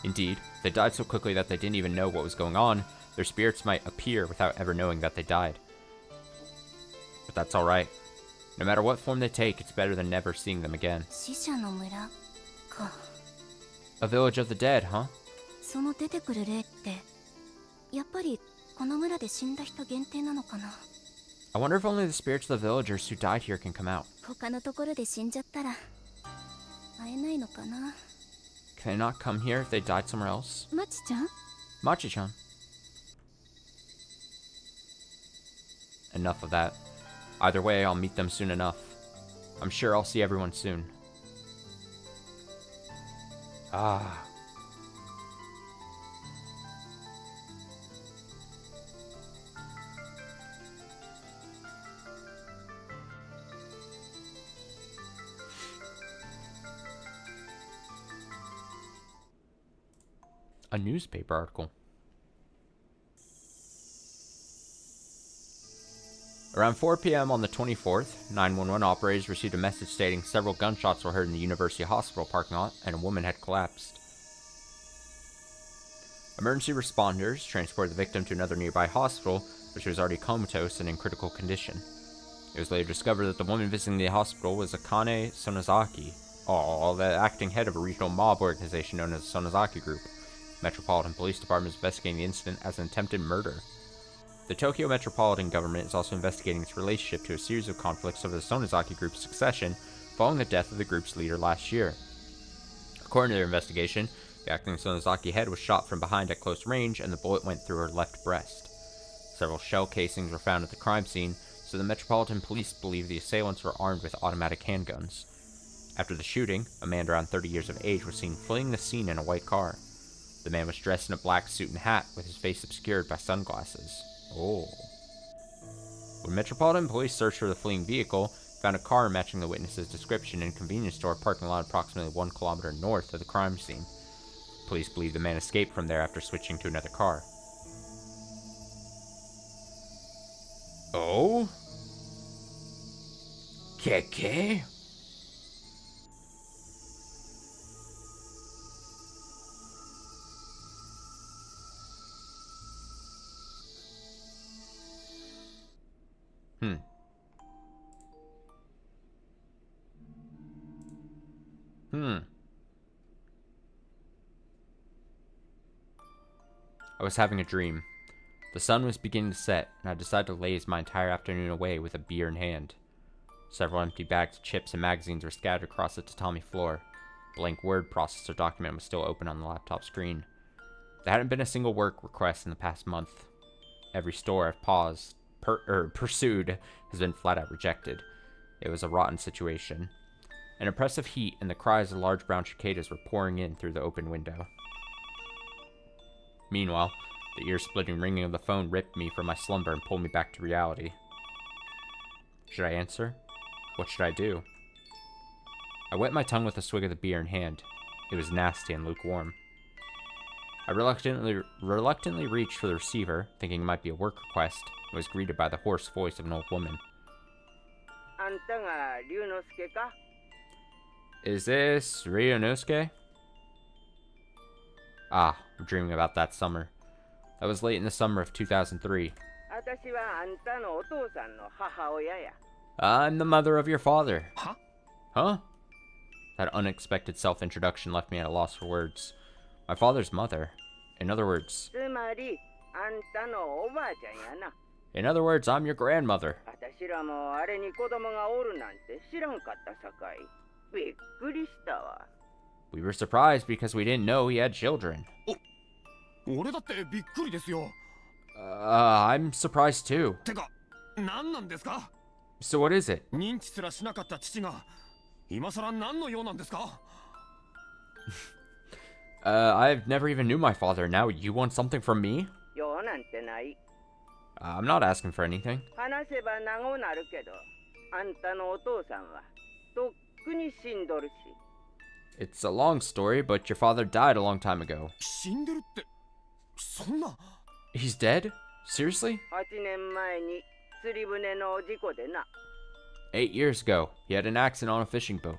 Indeed, they died so quickly that they didn't even know what was going on. Their spirits might appear without ever knowing that they died. But that's alright. No matter what form they take, it's better than never seeing them again. 死者の村か。A village of the dead, huh? その出てくる霊ってやっぱりこの村で死んだ人限定なのかな。 I wonder if only the spirits of the villagers who died here can come out. 他のところで死んじゃったら会えないのかな。 Can they not come here if they died somewhere else? マチちゃん Machi-chan. Enough of that. Either way, I'll meet them soon enough. I'm sure I'll see everyone soon. Ah. A newspaper article. Around 4 p.m. on the 24th, 911 operators received a message stating several gunshots were heard in the University Hospital parking lot and a woman had collapsed. Emergency responders transported the victim to another nearby hospital, but she was already comatose and in critical condition. It was later discovered that the woman visiting the hospital was Akane Sonozaki, the acting head of a regional mob organization known as the Sonozaki Group. Metropolitan Police Department is investigating the incident as an attempted murder. The Tokyo Metropolitan Government is also investigating its relationship to a series of conflicts over the Sonozaki Group's succession following the death of the group's leader last year. According to their investigation, the acting Sonozaki head was shot from behind at close range and the bullet went through her left breast. Several shell casings were found at the crime scene, so the Metropolitan Police believe the assailants were armed with automatic handguns. After the shooting, a man around 30 years of age was seen fleeing the scene in a white car. The man was dressed in a black suit and hat with his face obscured by sunglasses. Oh. When Metropolitan Police searched for the fleeing vehicle, they found a car matching the witness's description in a convenience store parking lot approximately 1 kilometer north of the crime scene. Police believe the man escaped from there after switching to another car. Oh? Keke? I was having a dream. The sun was beginning to set, and I decided to laze my entire afternoon away with a beer in hand. Several empty bags of chips and magazines were scattered across the tatami floor. A blank word processor document was still open on the laptop screen. There hadn't been a single work request in the past month. Every store I've pursued has been flat out rejected. It was a rotten situation. An oppressive heat and the cries of large brown cicadas were pouring in through the open window. Meanwhile, the ear-splitting ringing of the phone ripped me from my slumber and pulled me back to reality. Should I answer? What should I do? I wet my tongue with a swig of the beer in hand. It was nasty and lukewarm. I reluctantly reached for the receiver, thinking it might be a work request, and was greeted by the hoarse voice of an old woman. Is this Ryunosuke? Ah, I'm dreaming about that summer. That was late in the summer of 2003. I'm the mother of your father. Huh? Huh? That unexpected self-introduction left me at a loss for words. My father's mother. In other words, I'm your grandmother. We were surprised because we didn't know he had children. 俺だってびっくりですよ。I'm surprised too. てか、何なんですか？ So what is it? 認知すらしなかった父が今さら何の用なんですか？ I've never even knew my father. Now you want something from me? I'm not asking for anything. It's a long story, but your father died a long time ago. 死んでるって、そんな。 He's dead? Seriously? 8 years ago, he had an accident on a fishing boat.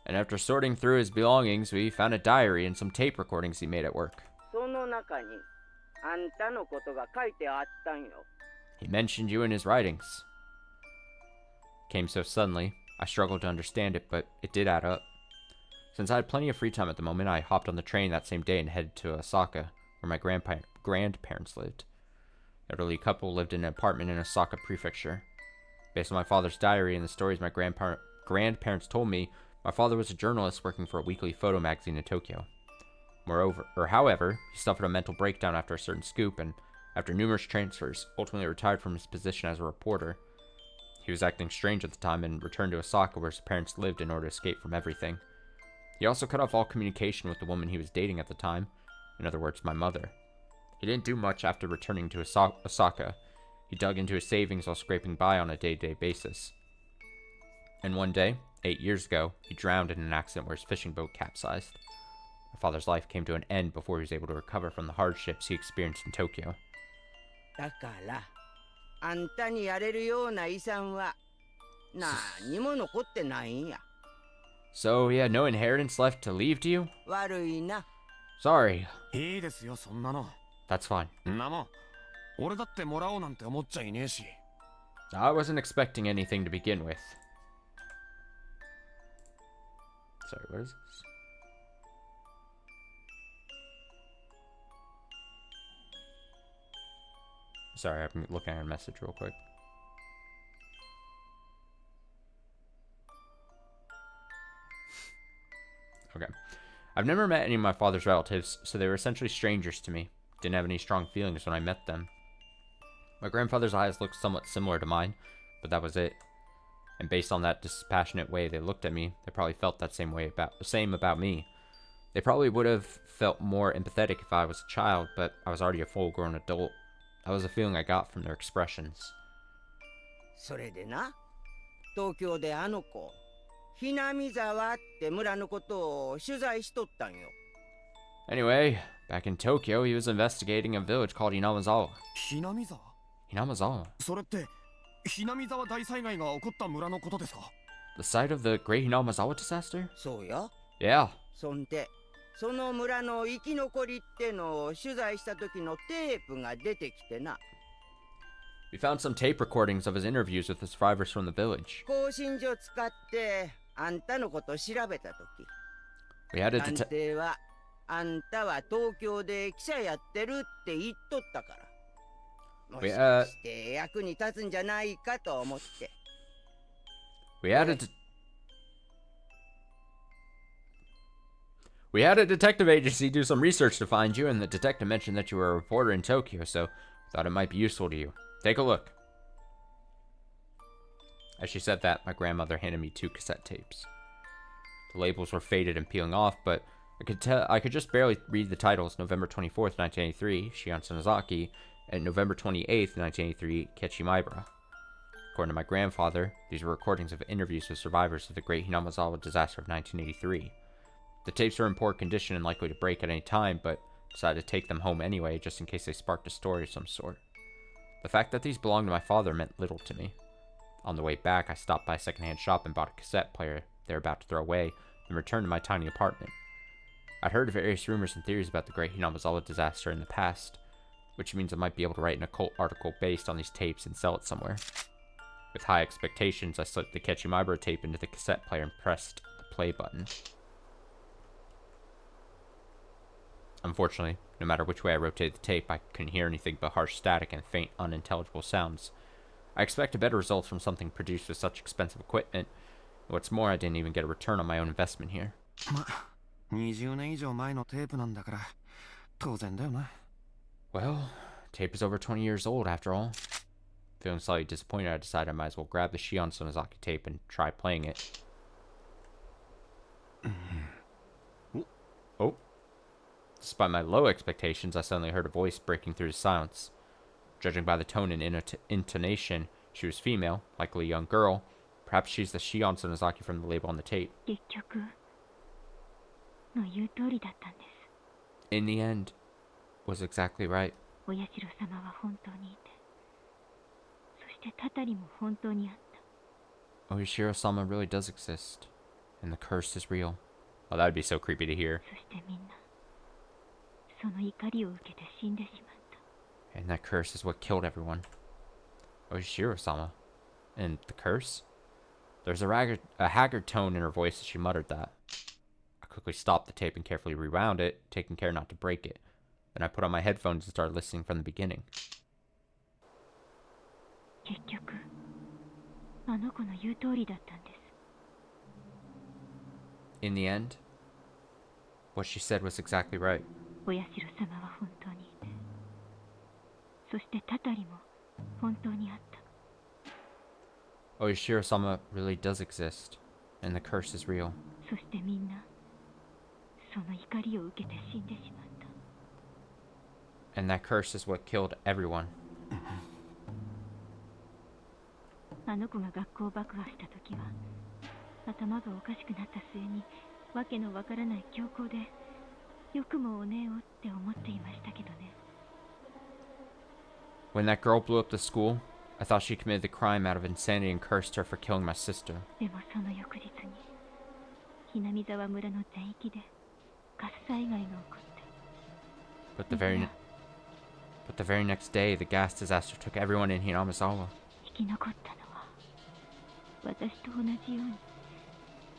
And after sorting through his belongings, we found a diary and some tape recordings he made at work. He mentioned you in his writings. came so suddenly, I struggled to understand it, but it did add up. Since I had plenty of free time at the moment, I hopped on the train that same day and headed to Osaka, where my grandparents lived. The elderly couple lived in an apartment in Osaka Prefecture. Based on my father's diary and the stories my grandparents told me, my father was a journalist working for a weekly photo magazine in Tokyo. However, he suffered a mental breakdown after a certain scoop, and after numerous transfers, ultimately retired from his position as a reporter. He was acting strange at the time and returned to Osaka where his parents lived in order to escape from everything. He also cut off all communication with the woman he was dating at the time, in other words, my mother. He didn't do much after returning to Osaka. He dug into his savings while scraping by on a day-to-day basis. And one day, 8 years ago, he drowned in an accident where his fishing boat capsized. My father's life came to an end before he was able to recover from the hardships he experienced in Tokyo. だから、あんたにやれるような遺産は何も残ってないんや。So he had no inheritance left to leave to you? 悪いな。Sorry. いいですよ、そんなの。 That's fine. んなもん、俺だってもらおうなんて思っちゃいねえし。I wasn't expecting anything to begin with. Sorry, what is this? Sorry, I'm looking at a message real quick. Okay. I've never met any of my father's relatives, so they were essentially strangers to me. Didn't have any strong feelings when I met them. My grandfather's eyes looked somewhat similar to mine, but that was it. And based on that dispassionate way they looked at me, they probably felt that same about me. They probably would have felt more empathetic if I was a child, but I was already a full-grown adult. That was the feeling I got from their expressions. それでな、東京であの子、ひなみ沢って村のことを取材しとったんよ。Anyway, back in Tokyo, he was investigating a village called Inamazawa. ひなみ沢？ Inamazawa? それって、ひなみ沢大災害が起こった村のことですか？ The site of the Great Inamazawa disaster? そうや。Yeah. そんで、その村の生き残りってのを取材した時のテープが出てきてな。We found some tape recordings of his interviews with the survivors from the village. 更新所使ってあんたのこと調べた時、 We had a 探偵はあんたは東京で記者やってるって言っとったから、もしかして役に立つんじゃないかと思って。We had a detective agency do some research to find you, and the detective mentioned that you were a reporter in Tokyo, so thought it might be useful to you. Take a look. As she said that, my grandmother handed me 2 cassette tapes. The labels were faded and peeling off, but I could just barely read the titles. November 24th, 1983, Shion Sonozaki, and November 28th, 1983, Kechimaibara. According to my grandfather, these were recordings of interviews with survivors of the Great Hinamazawa disaster of 1983. The tapes were in poor condition and likely to break at any time, but decided to take them home anyway, just in case they sparked a story of some sort. The fact that these belonged to my father meant little to me. On the way back, I stopped by a secondhand shop and bought a cassette player they were about to throw away, then returned to my tiny apartment. I'd heard various rumors and theories about the Great Hinamazawa disaster in the past, which means I might be able to write an occult article based on these tapes and sell it somewhere. With high expectations, I slipped the Kechimaibara tape into the cassette player and pressed the play button. Unfortunately, no matter which way I rotated the tape, I couldn't hear anything but harsh static and faint, unintelligible sounds. I expected better results from something produced with such expensive equipment. What's more, I didn't even get a return on my own investment here. ま、20年以上前のテープなんだから、当然だよな。Well, tape is over 20 years old after all. Feeling slightly disappointed, I decided I might as well grab the Shion Sonozaki tape and try playing it. Oh. Despite my low expectations, I suddenly heard a voice breaking through the silence. Judging by the tone and intonation, she was female, likely a young girl. Perhaps she's the Shion Sonozaki from the label on the tape. In the end, was exactly right. Oyashiro-sama really does exist, and the curse is real. Oh, that would be so creepy to hear. And that curse is what killed everyone. Oyashiro-sama. And the curse? There's a haggard tone in her voice as she muttered that. I quickly stopped the tape and carefully rewound it, taking care not to break it. Then I put on my headphones and started listening from the beginning. 結局あの子の言う通りだったんです。 In the end, what she said was exactly right. お社様は本当にいて、そしてたたりも本当にあった。 Oishiro-sama really does exist, and the curse is real. そしてみんなその怒りを受けて死んでしまった。 And that curse is what killed everyone. あの子が学校爆破した時は頭がおかしくなった末にわけのわからない強行でよくもおねえをって思っていましたけどね。 When that girl blew up the school, I thought she committed the crime out of insanity and cursed her for killing my sister. でもその翌日にひなみ沢村の全域でガス災害が起こって。 But the very next day, the gas disaster took everyone in Hinamizawa. 生き残ったのは私と同じように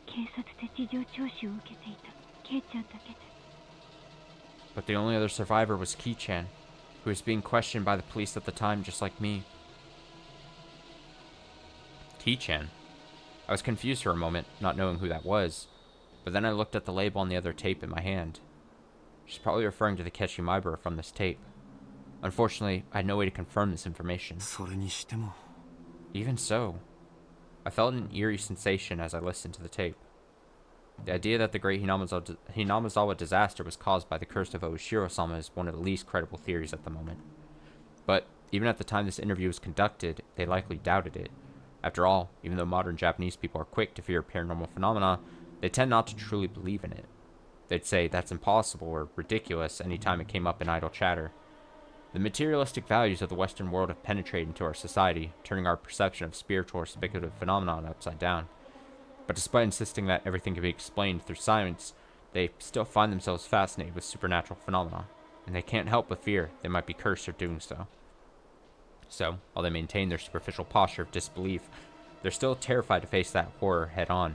警察で事情聴取を受けていたケイちゃんだけで。 But the only other survivor was Ki-chan, who was being questioned by the police at the time just like me. Ki-chan? I was confused for a moment, not knowing who that was, but then I looked at the label on the other tape in my hand. She's probably referring to the Keshimaiba from this tape. Unfortunately, I had no way to confirm this information. それにしても Even so, I felt an eerie sensation as I listened to the tape. The idea that the great Hinamizawa disaster was caused by the curse of Oishiro-sama is one of the least credible theories at the moment. But even at the time this interview was conducted, they likely doubted it. After all, even though modern Japanese people are quick to fear paranormal phenomena, they tend not to truly believe in it. They'd say that's impossible or ridiculous any time it came up in idle chatter. The materialistic values of the Western world have penetrated into our society, turning our perception of spiritual or speculative phenomena upside down. But despite insisting that everything can be explained through science, they still find themselves fascinated with supernatural phenomena, and they can't help but fear they might be cursed for doing so. So, while they maintain their superficial posture of disbelief, they're still terrified to face that horror head-on.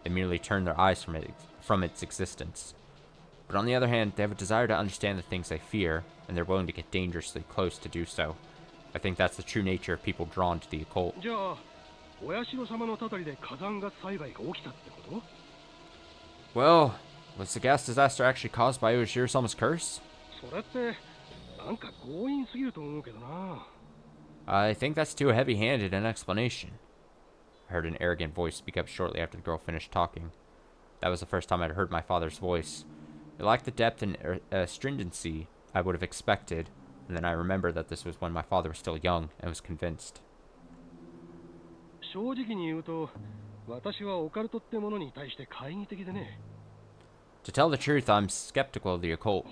They merely turn their eyes from its existence. But on the other hand, they have a desire to understand the things they fear, and they're willing to get dangerously close to do so. I think that's the true nature of people drawn to the occult. Well, was the gas disaster actually caused by Oishiro-sama's curse? I think that's too heavy-handed an explanation. I heard an arrogant voice speak up shortly after the girl finished talking. That was the first time I'd heard my father's voice. It lacked the depth and stringency I would have expected, and then I remembered that this was when my father was still young and was convinced. To tell the truth, I'm skeptical of the occult.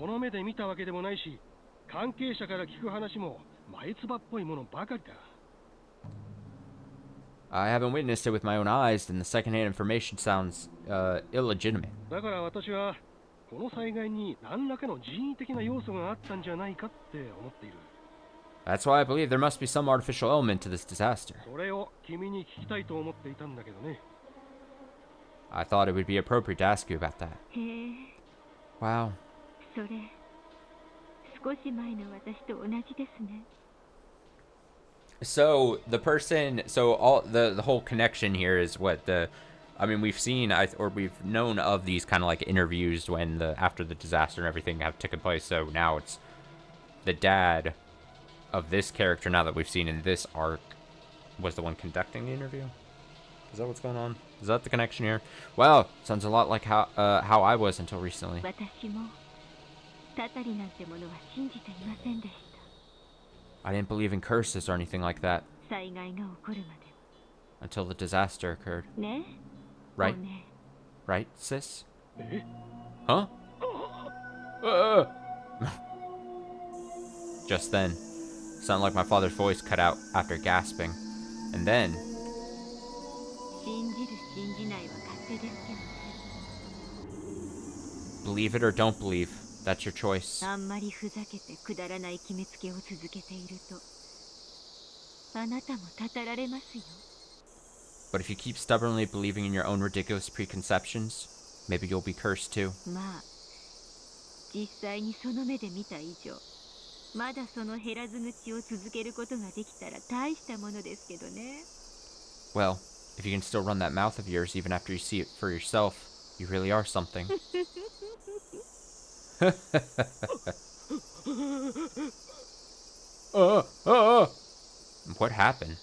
I haven't witnessed it with my own eyes, and the secondhand information sounds illegitimate. That's why I believe there must be some artificial element to this disaster. I thought it would be appropriate to ask you about that. Wow. So the person, so all the whole connection here is what I mean, we've seen or we've known of these kind of like interviews when after the disaster and everything have taken place. So now it's the dad of this character now that we've seen in this arc was the one conducting the interview. Is that what's going on? Is that the connection here? Well, sounds a lot like how I was until recently. I didn't believe in curses or anything like that until the disaster occurred. Right? Right, sis? Huh? Just then, sounded like my father's voice cut out after gasping. And then... Believe it or don't believe, that's your choice. But if you keep stubbornly believing in your own ridiculous preconceptions, maybe you'll be cursed too. まあ実際にその目で見た以上、まだその減らず口を続けることができたら大したものですけどね。Well, if you can still run that mouth of yours even after you see it for yourself, you really are something. What happened?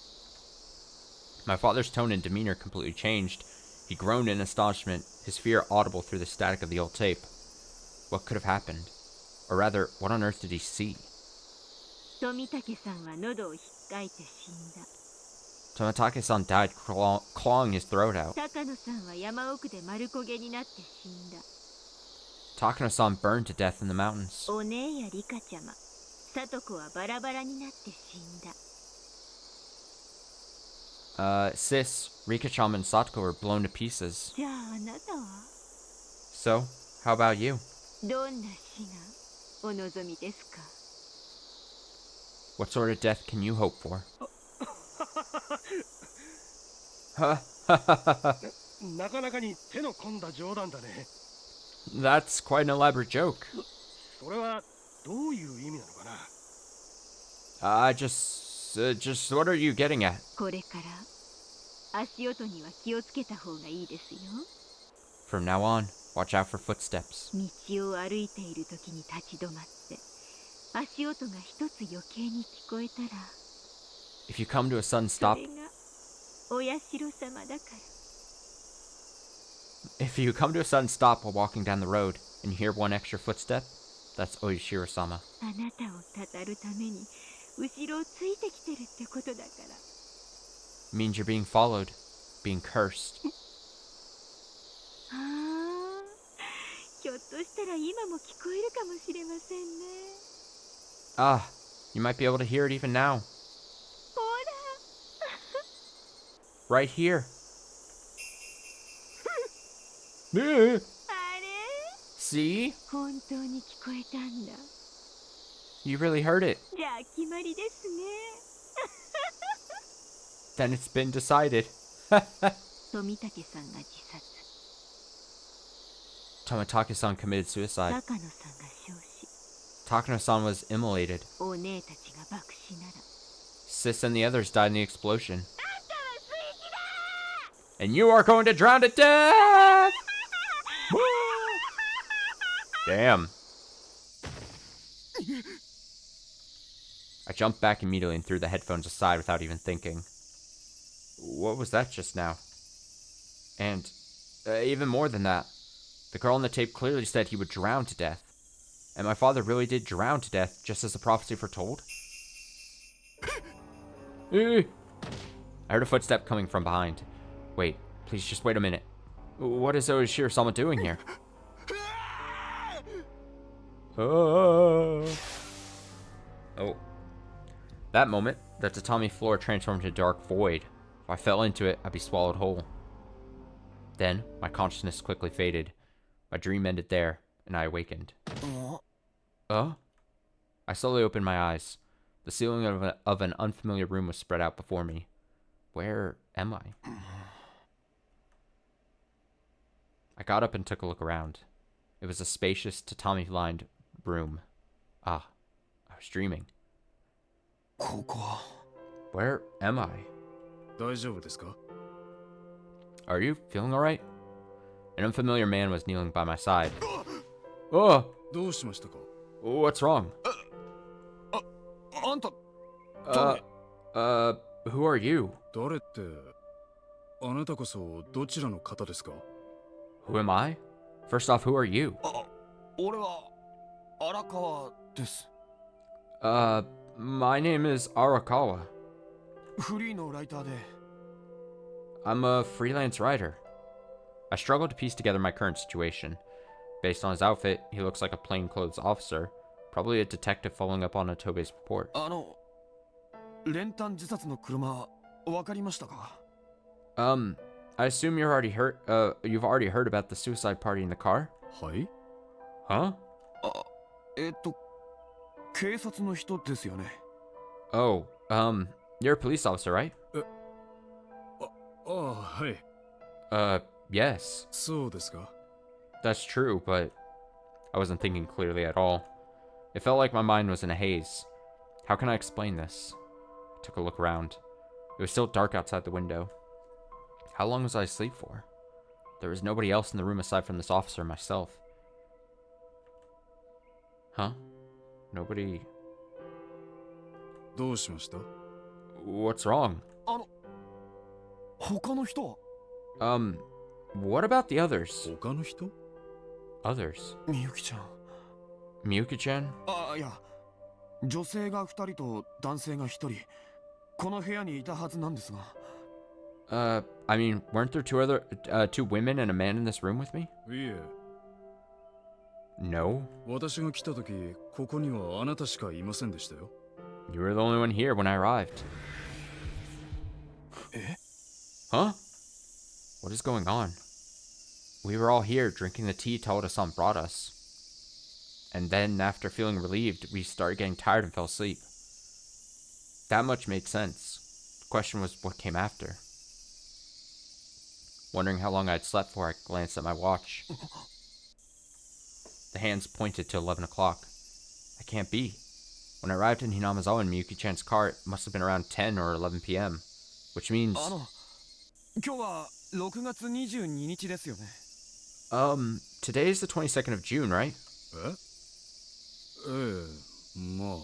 My father's tone and demeanor completely changed. He groaned in astonishment, his fear audible through the static of the old tape. What could have happened? Or rather, what on earth did he see? 富武さんは喉をひっかいて死んだ。 Tomitake-san died clawing his throat out. 高野さんは山奥で丸焦げになって死んだ。 Takano-san burned to death in the mountains. お姉やリカちゃま、聡子はバラバラになって死んだ。 Sis, Rika-chan and Satoko were blown to pieces. じゃああなたは So, how about you? どんな死がお望みですか？ What sort of death can you hope for? なかなかに手の込んだ冗談だね。 That's quite an elaborate joke. それはどういう意味なのかな。Just what are you getting at? これから足音には気をつけた方がいいですよ。 From now on, watch out for footsteps. 道を歩いている時に立ち止まって足音が一つ余計に聞こえたら、 If you come to a sudden そ stop, れがお社様だから。 if you come to a sudden stop while walking down the road and you hear one extra footstep, that's Oishiro-sama. あなたをたたるために後ろをついてきてるってことだから。 It means you're being followed, being cursed. ああ、ひょっとしたら今も聞こえるかもしれませんね。 Ah, you might be able to hear it even now. ほ Right here. ら、あれ See? 本当に聞こえたんだ。 You really heard it. じゃあ決まりですね。 Then it's been decided. 富武さんが自殺、 Tomitake-san committed suicide. 高野さんが焼死、 Takano-san was immolated. お姉たちが爆死なら、 Sis and the others died in the explosion. And you are going to drown to death! Woo! Damn. I jumped back immediately and threw the headphones aside without even thinking. What was that just now? And even more than that, the girl on the tape clearly said he would drown to death. And my father really did drown to death, just as the prophecy foretold? I heard a footstep coming from behind. Wait, please just wait a minute. What is Oishiro-sama doing here? Oh. That moment, the tatami floor transformed into a dark void. If I fell into it, I'd be swallowed whole. Then, my consciousness quickly faded. My dream ended there, and I awakened. I slowly opened my eyes. The ceiling of an unfamiliar room was spread out before me. Where am I? I got up and took a look around. It was a spacious, tatami-lined room. I was dreaming. ここは Where am I? 大丈夫ですか？ Are you feeling alright? An unfamiliar man was kneeling by my side. Oh! どうしましたか？ What's wrong? あんた Who are you? 誰ってあなたこそどちらの方ですか？ Who am I? First off, who are you? 俺は荒川です。 My name is Arakawa. フリーのライターで I'm a freelance writer. I struggled to piece together my current situation. Based on his outfit, he looks like a plainclothes officer, probably a detective following up on Otobe's report. 練炭自殺の車わかりましたか？ I assume you've already heard about the suicide party in the car? はい？ Huh? 警察の人ですよね。 Oh, you're a police officer, right? ああ、はい。 Yes. そうですか。 That's true, but I wasn't thinking clearly at all. It felt like my mind was in a haze. How can I explain this? I took a look around. It was still dark outside the window. How long was I asleep for? There was nobody else in the room aside from this officer and myself. Huh? Nobody... どうしました？ What's wrong? 他の人は What about the others? 他の人？ Others? みゆきちゃん。 Miyuki-chan? ああ、いや。女性が2人と男性が1人。この部屋にいたはずなんですが。I mean, weren't there two women and a man in this room with me? いえ、 No. 私が来た時、ここにはあなたしかいませんでしたよ。 You were the only one here when I arrived. え？ Huh? What is going on? We were all here drinking the tea Toda-san brought us. And then, after feeling relieved, we started getting tired and fell asleep. That much made sense. The question was what came after. Wondering how long I'd slept for, I glanced at my watch. The hands pointed to 11 o'clock. That can't be. When I arrived in Hinamizawa in Miyuki-chan's car, it must have been around 10 or 11 p.m. Which means... 今日は6月22日ですよね。Today is the 22nd of June, right? え？ええ、ま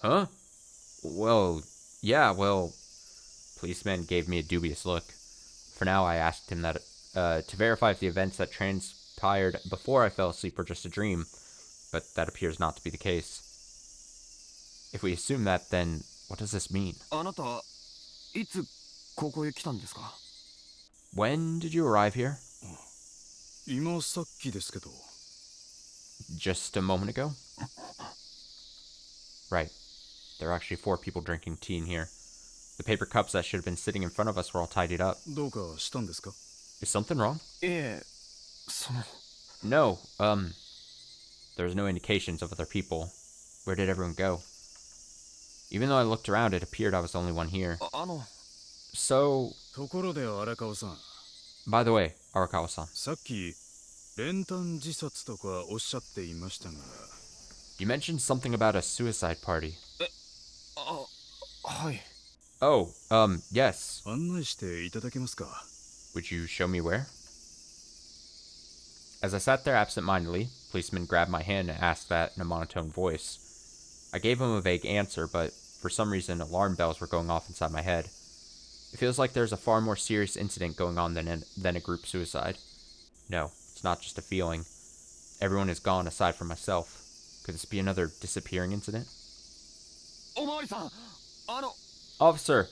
あ。 Huh? Well, yeah, well... Policeman gave me a dubious look. For now, I asked him that to verify if the events that transpired before I fell asleep were just a dream, but that appears not to be the case. If we assume that, then what does this mean? あなた、いつここへ来たんですか？ When did you arrive here? 今さっきですけど。 Just a moment ago? Right. There are actually 4 people drinking tea in here. The paper cups that should have been sitting in front of us were all tidied up. どうかしたんですか？ Is something wrong? ええ、その。 No, there was no indications of other people. Where did everyone go? Even though I looked around, it appeared I was the only one here. So... ところで荒川さん。 By the way, Arakawa-san. さっき練炭自殺とかおっしゃっていましたが。 You mentioned something about a suicide party. あ、はい。 Oh, yes. 案内していただけますか？ Would you show me where? As I sat there absent-mindedly, policeman grabbed my hand and asked that in a monotone voice. I gave him a vague answer, but for some reason alarm bells were going off inside my head. It feels like there's a far more serious incident going on than a group suicide. No, it's not just a feeling. Everyone is gone aside from myself. Could this be another disappearing incident? Officer,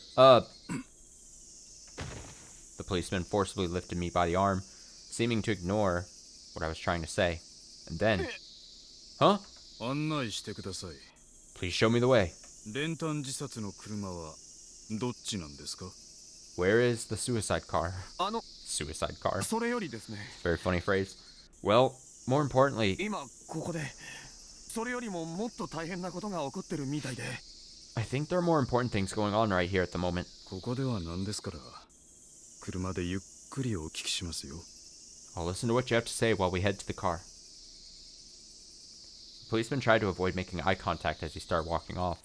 The policeman forcibly lifted me by the arm, seeming to ignore what I was trying to say. And then... Huh? 案内してください。 Please show me the way. 練炭自殺の車はどっちなんですか？ Where is the suicide car? Suicide car. それよりですね。 Very funny phrase. Well, more importantly... 今ここでそれよりももっと大変なことが起こってるみたいで。 I think there are more important things going on right here at the moment. ここでは何ですから。車でゆっくりお聞きしますよ。 I'll listen to what you have to say while we head to the car. The policeman tried to avoid making eye contact as he started walking off.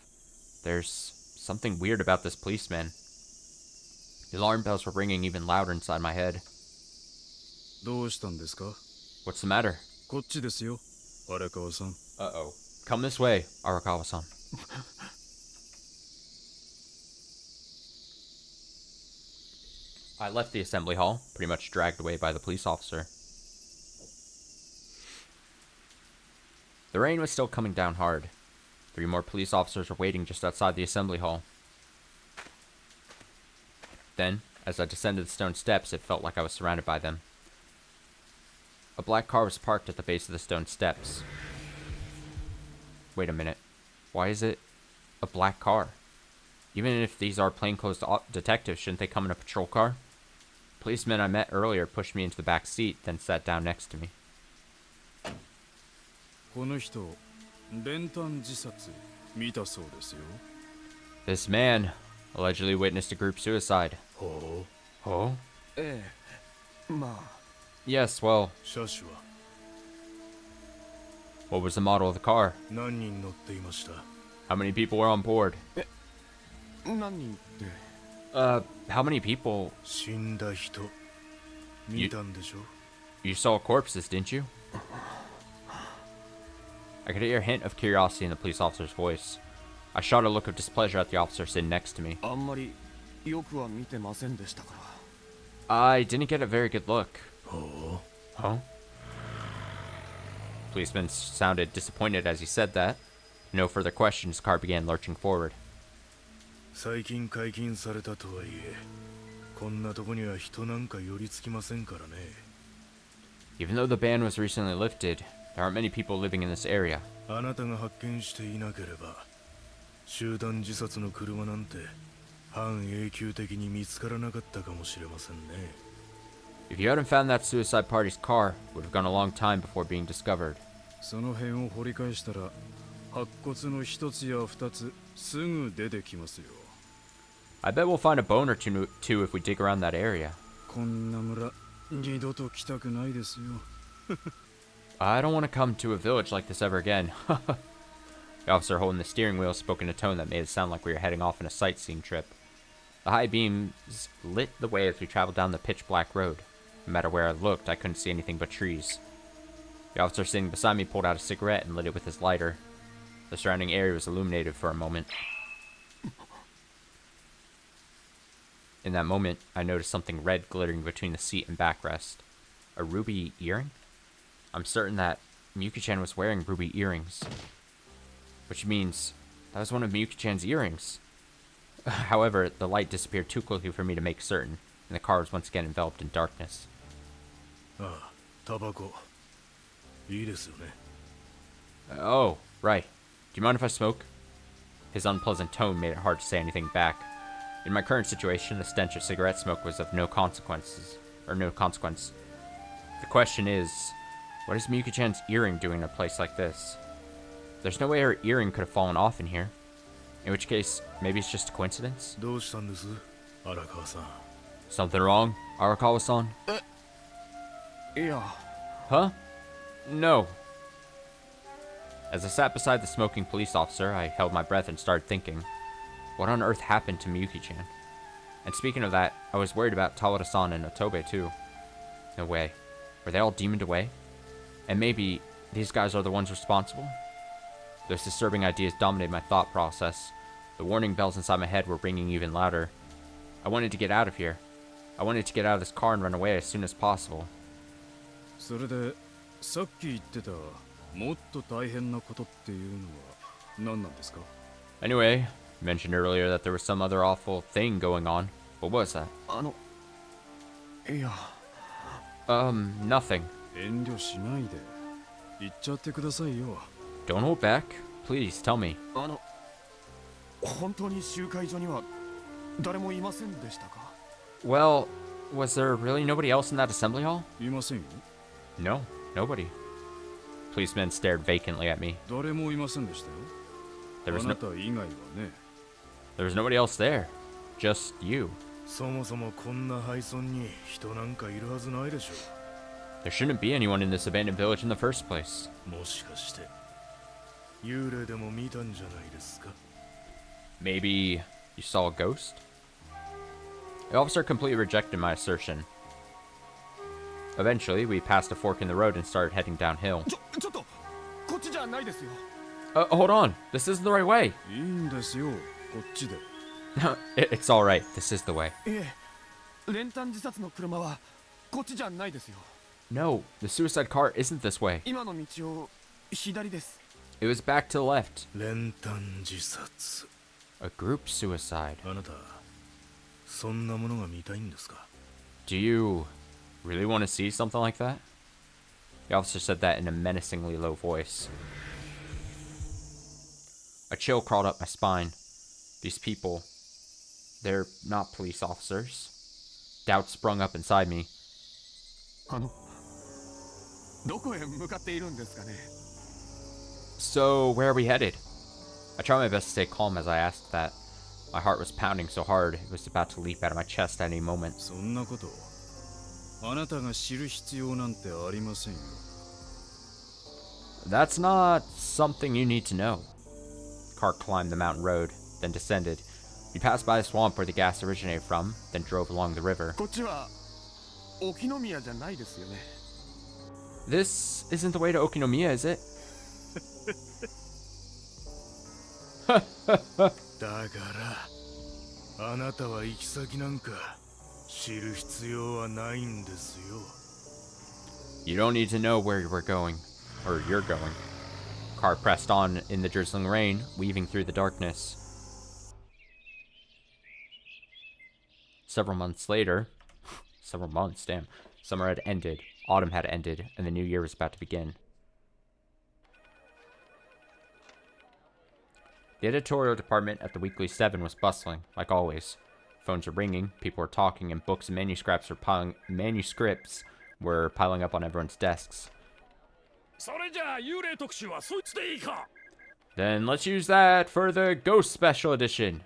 There's something weird about this policeman. The alarm bells were ringing even louder inside my head. どうしたんですか？ What's the matter? こっちですよ、荒川さん。 Uh-oh. Come this way, Arakawa-san. I left the assembly hall, pretty much dragged away by the police officer. The rain was still coming down hard. 3 more police officers were waiting just outside the assembly hall. Then, as I descended the stone steps, it felt like I was surrounded by them. A black car was parked at the base of the stone steps. Wait a minute. Why is it a black car? Even if these are plainclothes detectives, shouldn't they come in a patrol car? The policeman I met earlier pushed me into the back seat, then sat down next to me. この人、練炭自殺見たそうですよ。 This man allegedly witnessed a group suicide. ほ Oh? ええ、まあ Yes, well, 車種は what was the model of the car? 何人乗っていました？ How many people were on board? 何人って How many people? 死んだ人見たんでしょ？ You saw corpses, didn't you? I could hear a hint of curiosity in the police officer's voice. I shot a look of displeasure at the officer sitting next to me. あんまりよくは見てませんでしたから I didn't get a very good look. ほ Huh? Policeman sounded disappointed as he said that. No further questions, the car began lurching forward. う。最近解禁されたとはいえ、こんなとこには人なんか寄りつきませんからね。 Even though the ban was recently lifted, there aren't many people living in this area. あなたが発見していなければ、集団自殺の車なんて半永久的に見つからなかったかもしれませんね。 If you hadn't found that suicide party's car, it would have gone a long time before being discovered. その辺を掘り返したら、白骨の一つや二つすぐ出てきますよ。 I bet we'll find a bone or two if we dig around that area. こんな村二度と来たくないですよ。 I don't want to come to a village like this ever again. The officer holding the steering wheel spoke in a tone that made it sound like we were heading off on a sightseeing trip. The high beams lit the way as we traveled down the pitch-black road. No matter where I looked, I couldn't see anything but trees. The officer sitting beside me pulled out a cigarette and lit it with his lighter. The surrounding area was illuminated for a moment. In that moment, I noticed something red glittering between the seat and backrest. A ruby earring? I'm certain that Miyuki-chan was wearing ruby earrings. Which means that was one of Miyuki-chan's earrings. However, the light disappeared too quickly for me to make certain, and the car was once again enveloped in darkness. ああ、タバコ。いいですよね。 Oh, right. Do you mind if I smoke? His unpleasant tone made it hard to say anything back. In my current situation, the stench of cigarette smoke was of no consequence. The question is, what is Miyuki-chan's earring doing in a place like this? There's no way her earring could have fallen off in here. In which case, maybe it's just a coincidence? どうしたんです？荒川さん。 Something wrong, Arakawa-san? いや Huh? No. As I sat beside the smoking police officer, I held my breath and started thinking, what on earth happened to Miyuki-chan? And speaking of that, I was worried about Tawada-san and Otobe too. No way. Were they all demoned away? And maybe these guys are the ones responsible? Those disturbing ideas dominated my thought process. The warning bells inside my head were ringing even louder. I wanted to get out of here. I wanted to get out of this car and run away as soon as possible. それでさっき言ってたもっと大変なことっていうのは何なんですか？ Anyway, you mentioned earlier that there was some other awful thing going on. What was that? いや Nothing. 遠慮しないで言っちゃってくださいよ。 Don't hold back. Please, tell me. 本当に集会所には誰もいませんでしたか？ Well, was there really nobody else in that assembly hall? いませんよ。 No, nobody. Policemen stared vacantly at me. 誰もいませんでしたよ。 There was あなた以外はね。 there was nobody else there. Just you. そもそもこんな廃村に人なんかいるはずないでしょ。 There shouldn't be anyone in this abandoned village in the first place. もしかして幽霊でも見たんじゃないですか？ Maybe you saw a ghost? The officer completely rejected my assertion. Eventually, we passed a fork in the road and started heading downhill. ちょっとこっちじゃないですよ Hold on. This isn't the right way. いいんですよ、こっちで。 It's alright. This is the way. いえ練炭自殺の車はこっちじゃないですよ No, the suicide car isn't this way. 今の道を左です It was back to the left. 練炭自殺。 A group suicide. あなた、そんなものが見たいんですか？ Do you really want to see something like that? The officer said that in a menacingly low voice. A chill crawled up my spine. These people, they're not police officers. Doubt sprung up inside me. どこへ向かっているんですかね So, where are we headed? I tried my best to stay calm as I asked that. My heart was pounding so hard it was about to leap out of my chest at any moment. そんなことあなたが知る必要なんてありませんよ。 That's not something you need to know. Car climbed the mountain road, then descended. We passed by a swamp where the gas originated from, then drove along the river. こっちは沖宮じゃないですよね。 This isn't the way to Okinomiya, is it? だからあなたは行き先なんか知る必要はないんですよ。 You don't need to know where we're going, or you're going. Car pressed on in the drizzling rain, weaving through the darkness. Several months later, several months, damn, summer had ended, autumn had ended, and the new year was about to begin. The editorial department at the Weekly 7 was bustling, like always. Phones were ringing, people were talking, and books and manuscripts were piling up on everyone's desks. Then let's use that for the Ghost Special Edition.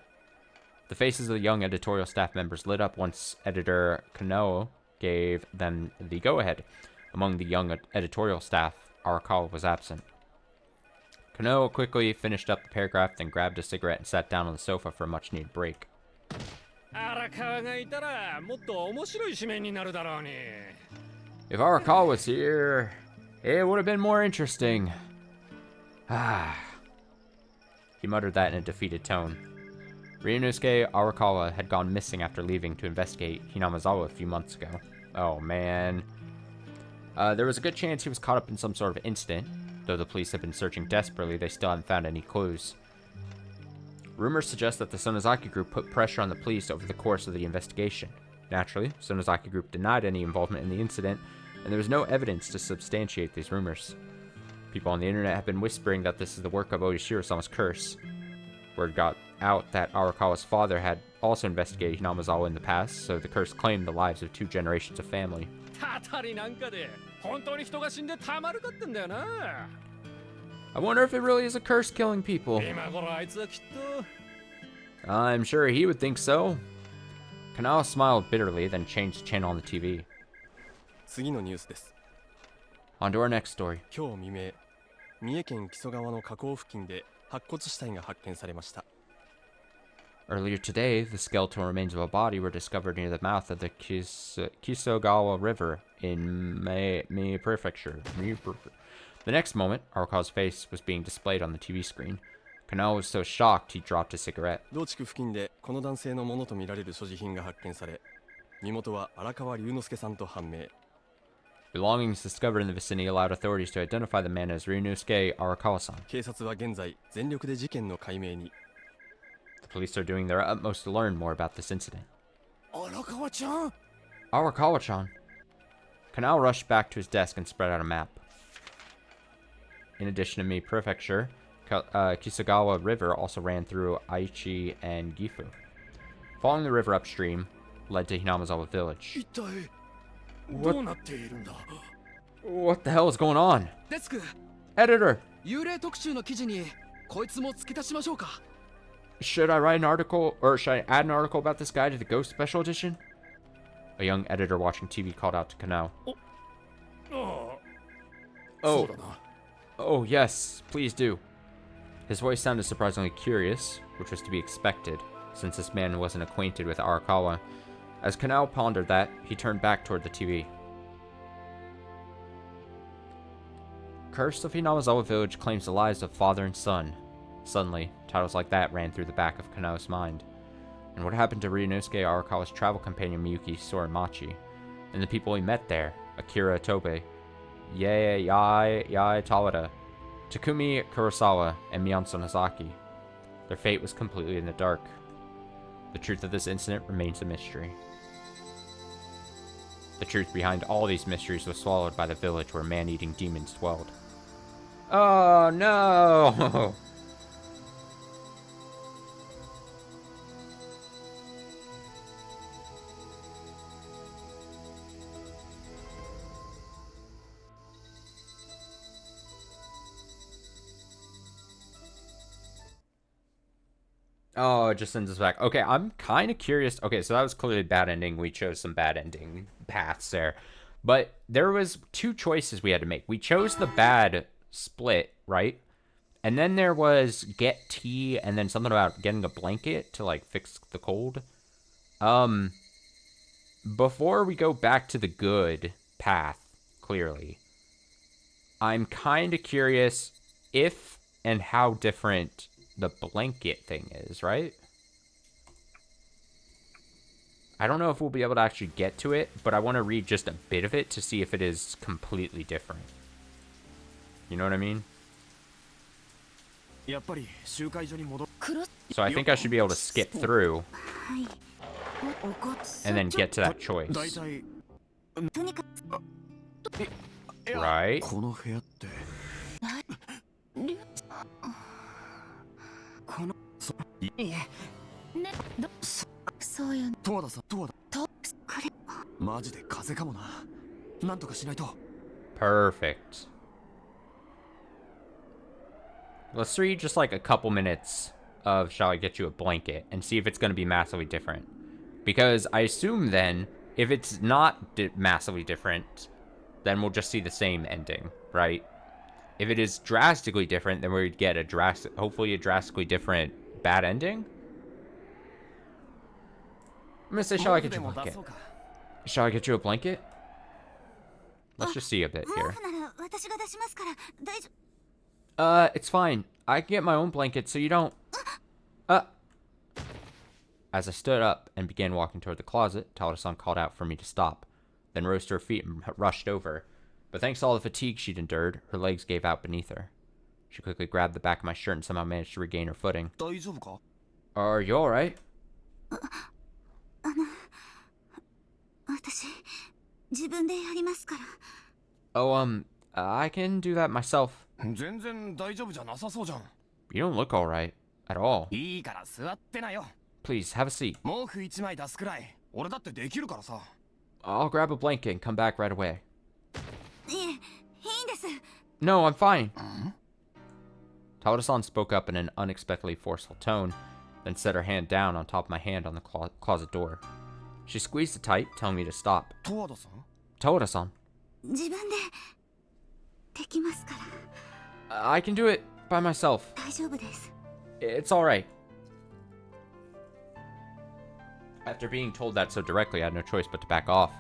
The faces of the young editorial staff members lit up once editor Kanao gave them the go-ahead. Among the young editorial staff, Arakawa was absent. Kanao quickly finished up the paragraph, then grabbed a cigarette and sat down on the sofa for a much-needed break. If Arakawa was here, it would have been more interesting. He muttered that in a defeated tone. Ryunosuke Arakawa had gone missing after leaving to investigate Hinamizawa a few months ago. Oh, man. There was a good chance he was caught up in some sort of incident. Though the police have been searching desperately, they still haven't found any clues. Rumors suggest that the Sonozaki Group put pressure on the police over the course of the investigation. Naturally, Sonozaki Group denied any involvement in the incident, and there was no evidence to substantiate these rumors. People on the internet have been whispering that this is the work of Oishiro-sama's curse. Word got out that Arakawa's father had also investigated Hinamizawa in the past, so the curse claimed the lives of 2 generations of family. I wonder if it really is a curse killing people. I'm sure he would think so. Kanao smiled bitterly, then changed the channel on the TV. On to our next story. 今日未明、三重県木曽川の河口付近で白骨死体が発見されました。 Earlier today, the skeletal remains of a body were discovered near the mouth of the Kisogawa River in Mie Prefecture. The next moment, Arakawa's face was being displayed on the TV screen. Kanao was so shocked he dropped his cigarette. 同地区付近でこの男性のものとみられる所持品が発見され、身元は荒川龍之介さんと判明。 Belongings discovered in the vicinity allowed authorities to identify the man as Ryunosuke Arakawa-san. 警察は現在全力で事件の解明に。 The police are doing their utmost to learn more about this incident. 荒川ちゃん。 Arakawa-chan. Kanao rushed back to his desk and spread out a map. In addition to Mie Prefecture, Kisogawa River also ran through Aichi and Gifu. Following the river upstream led to Hinamizawa village. What the hell is going on? Editor! Should I write an article, or should I add an article about this guy to the Ghost Special Edition? A young editor watching TV called out to Kanao. Oh, yes, please do. His voice sounded surprisingly curious, which was to be expected, since this man wasn't acquainted with Arakawa. As Kanao pondered that, he turned back toward the TV. Curse of Hinamizawa Village claims the lives of father and son. Suddenly, titles like that ran through the back of Kanao's mind. And what happened to Ryunosuke Arakawa's travel companion Miyuki Sorimachi? And the people he met there, Akira Tobe, Yai Tawada, Takumi Kurosawa, and Mion Sonozaki. Their fate was completely in the dark. The truth of this incident remains a mystery. The truth behind all these mysteries was swallowed by the village where man-eating demons dwelled. Oh no! Oh, it just sends us back. Okay, I'm kind of curious. Okay, so that was clearly a bad ending. We chose some bad ending paths there. But there was 2 choices we had to make. We chose the bad split, right? And then there was get tea and then something about getting a blanket to, like, fix the cold. Before we go back to the good path, clearly, I'm kind of curious if and how different the blanket thing is, right? I don't know if we'll be able to actually get to it, but I want to read just a bit of it to see if it is completely different. You know what I mean? So I think I should be able to skip through and then get to that choice. Right? そうよね。十和田さん、十和田。マジで風邪かもな。なんとかしないと。Perfect. Let's read just like a couple minutes of Shall I Get You a Blanket and see if it's going to be massively different. Because I assume then, if it's not massively different, then we'll just see the same ending, right? If it is drastically different, then we'd get a hopefully a drastically different bad ending. I'm gonna say, shall I get you a blanket? Shall I get you a blanket? Let's just see a bit here. It's fine. I can get my own blanket so you don't... As I stood up and began walking toward the closet, Talada-san called out for me to stop, then rose to her feet and rushed over. But thanks to all the fatigue she'd endured, her legs gave out beneath her. She quickly grabbed the back of my shirt and somehow managed to regain her footing. Are you alright? Oh, I can do that myself. You don't look alright. At all. Please, have a seat. I'll grab a blanket and come back right away. No, I'm fine. Talada-san spoke up in an unexpectedly forceful tone, then set her hand down on top of my hand on the closet door. She squeezed it tight, telling me to stop. Talada-san. I can do it by myself. It's alright. After being told that so directly, I had no choice but to back off.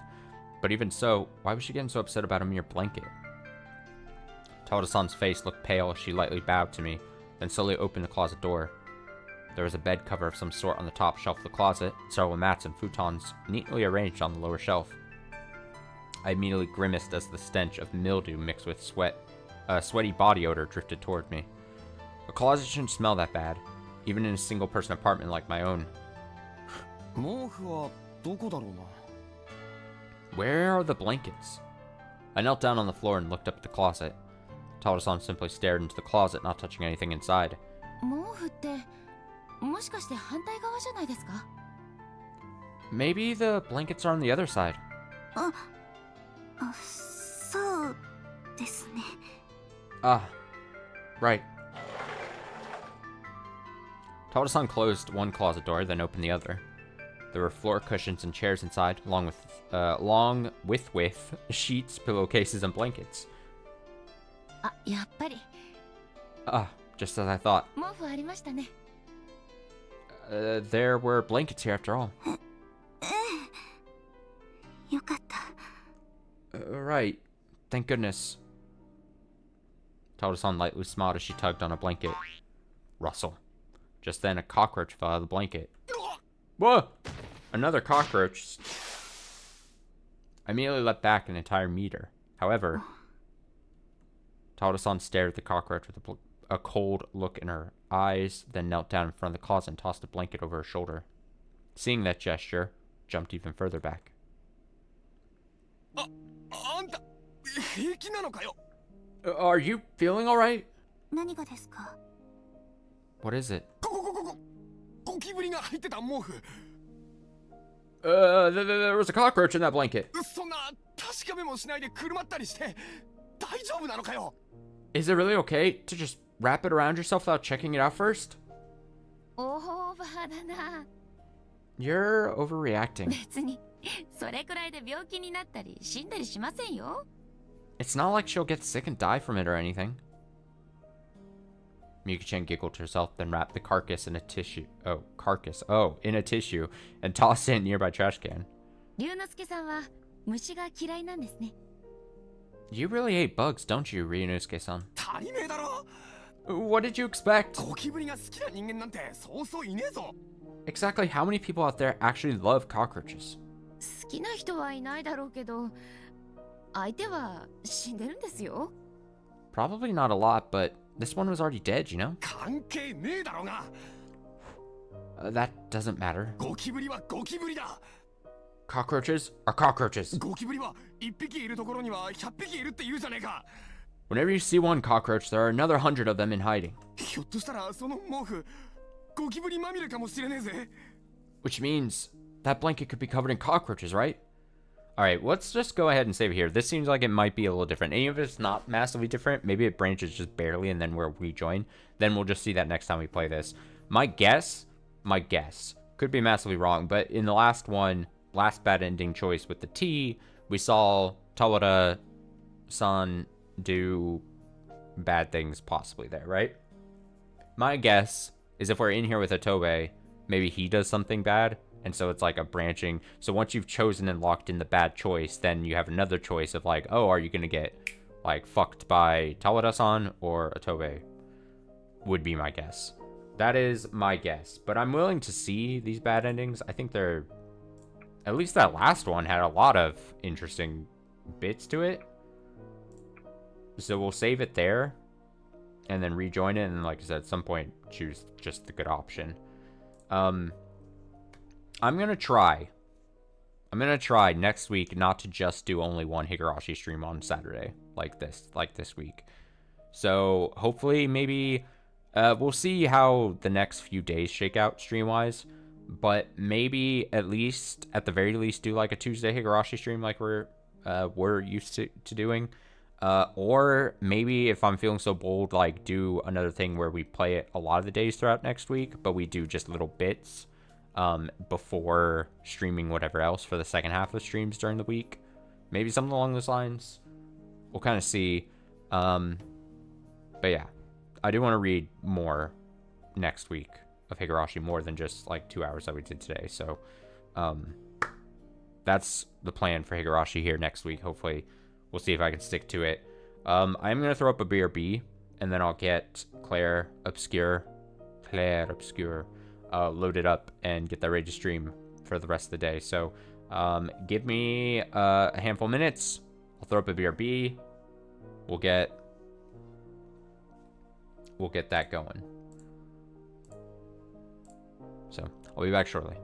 But even so, why was she getting so upset about a mere blanket? Talada-san's face looked pale as she lightly bowed to me, then slowly opened the closet door. There was a bed cover of some sort on the top shelf of the closet, several mats and futons neatly arranged on the lower shelf. I immediately grimaced as the stench of mildew mixed with sweaty body odor drifted toward me. A closet shouldn't smell that bad, even in a single-person apartment like my own. Where are the blankets? I knelt down on the floor and looked up at the closet. Talada-san simply stared into the closet, not touching anything inside. Maybe the blankets are on the other side. Ah, right. Talada-san closed one closet door, then opened the other. There were floor cushions and chairs inside, along with sheets, pillowcases, and blankets. Just as I thought. There were blankets here after all. Right. Thank goodness. Talada-san lightly smiled as she tugged on a blanket. Rustle. Just then, a cockroach fell out of the blanket. Whoa! Another cockroach. I immediately let back an entire meter. However, Talada-san stared at the cockroach with a cold look in her eyes, then knelt down in front of the closet and tossed a blanket over her shoulder. Seeing that gesture, jumped even further back. Are you feeling alright? What is it? There was a cockroach in that blanket. Is it really okay to just wrap it around yourself without checking it out first? オーバーだな。 You're overreacting. 別にそれくらいで病気になったり死んだりしませんよ。 It's not like she'll get sick and die from it or anything. Miyuki-chan giggled to herself, then wrapped the carcass in a tissue. In a tissue, and tossed it in a nearby trash can. 龍之介さんは虫が嫌いなんですね。 You really hate bugs, don't you, Ryunosuke-san? 足りねえだろ。 What did you expect? ゴキブリが好きな人間なんてそうそういねえぞ。 Exactly how many people out there actually love cockroaches? 好きな人はいないだろうけど、相手は死んでるんですよ。 Probably not a lot, but this one was already dead, you know? 関係ねえだろうが。 That doesn't matter. ゴキブリはゴキブリだ。 Cockroaches are cockroaches. ゴキブリは1匹いるところには100匹いるって言うじゃねえか。 Whenever you see one cockroach, there are another 100 of them in hiding. ひょっとしたらその毛布ゴキブリまみれかもしれねえぜ。 Which means that blanket could be covered in cockroaches, right? Alright, let's just go ahead and save it here. This seems like it might be a little different. Even if it's not massively different, maybe it branches just barely and then we'll rejoin. Then we'll just see that next time we play this. My guess, could be massively wrong, but in the last one, last bad ending choice with the T, we saw Tawada-san do bad things possibly there, right? My guess is if we're in here with Otobe, maybe he does something bad, and so it's like a branching. So once you've chosen and locked in the bad choice, then you have another choice of like, oh, are you gonna get like fucked by Tawada-san or Otobe? Would be my guess. That is my guess, but I'm willing to see these bad endings. I think they're, at least that last one had a lot of interesting bits to it. So we'll save it there and then rejoin it, and like I said, at some point choose just the good option. I'm gonna try next week not to just do only one Higurashi stream on Saturday like this week. So hopefully maybe we'll see how the next few days shake out stream wise, but maybe at the very least do like a Tuesday Higurashi stream like we're used to doing. Or maybe if I'm feeling so bold, like do another thing where we play it a lot of the days throughout next week, but we do just little bits before streaming whatever else for the second half of streams during the week. Maybe something along those lines. We'll kind of see. But yeah, I do want to read more next week of Higurashi, more than just like 2 hours that we did today. So that's the plan for Higurashi here next week. Hopefully we'll see if I can stick to it. I'm going to throw up a BRB, and then I'll get Claire Obscure loaded up and get that ready to stream for the rest of the day. So give me a handful of minutes. I'll throw up a BRB. We'll get that going. So I'll be back shortly.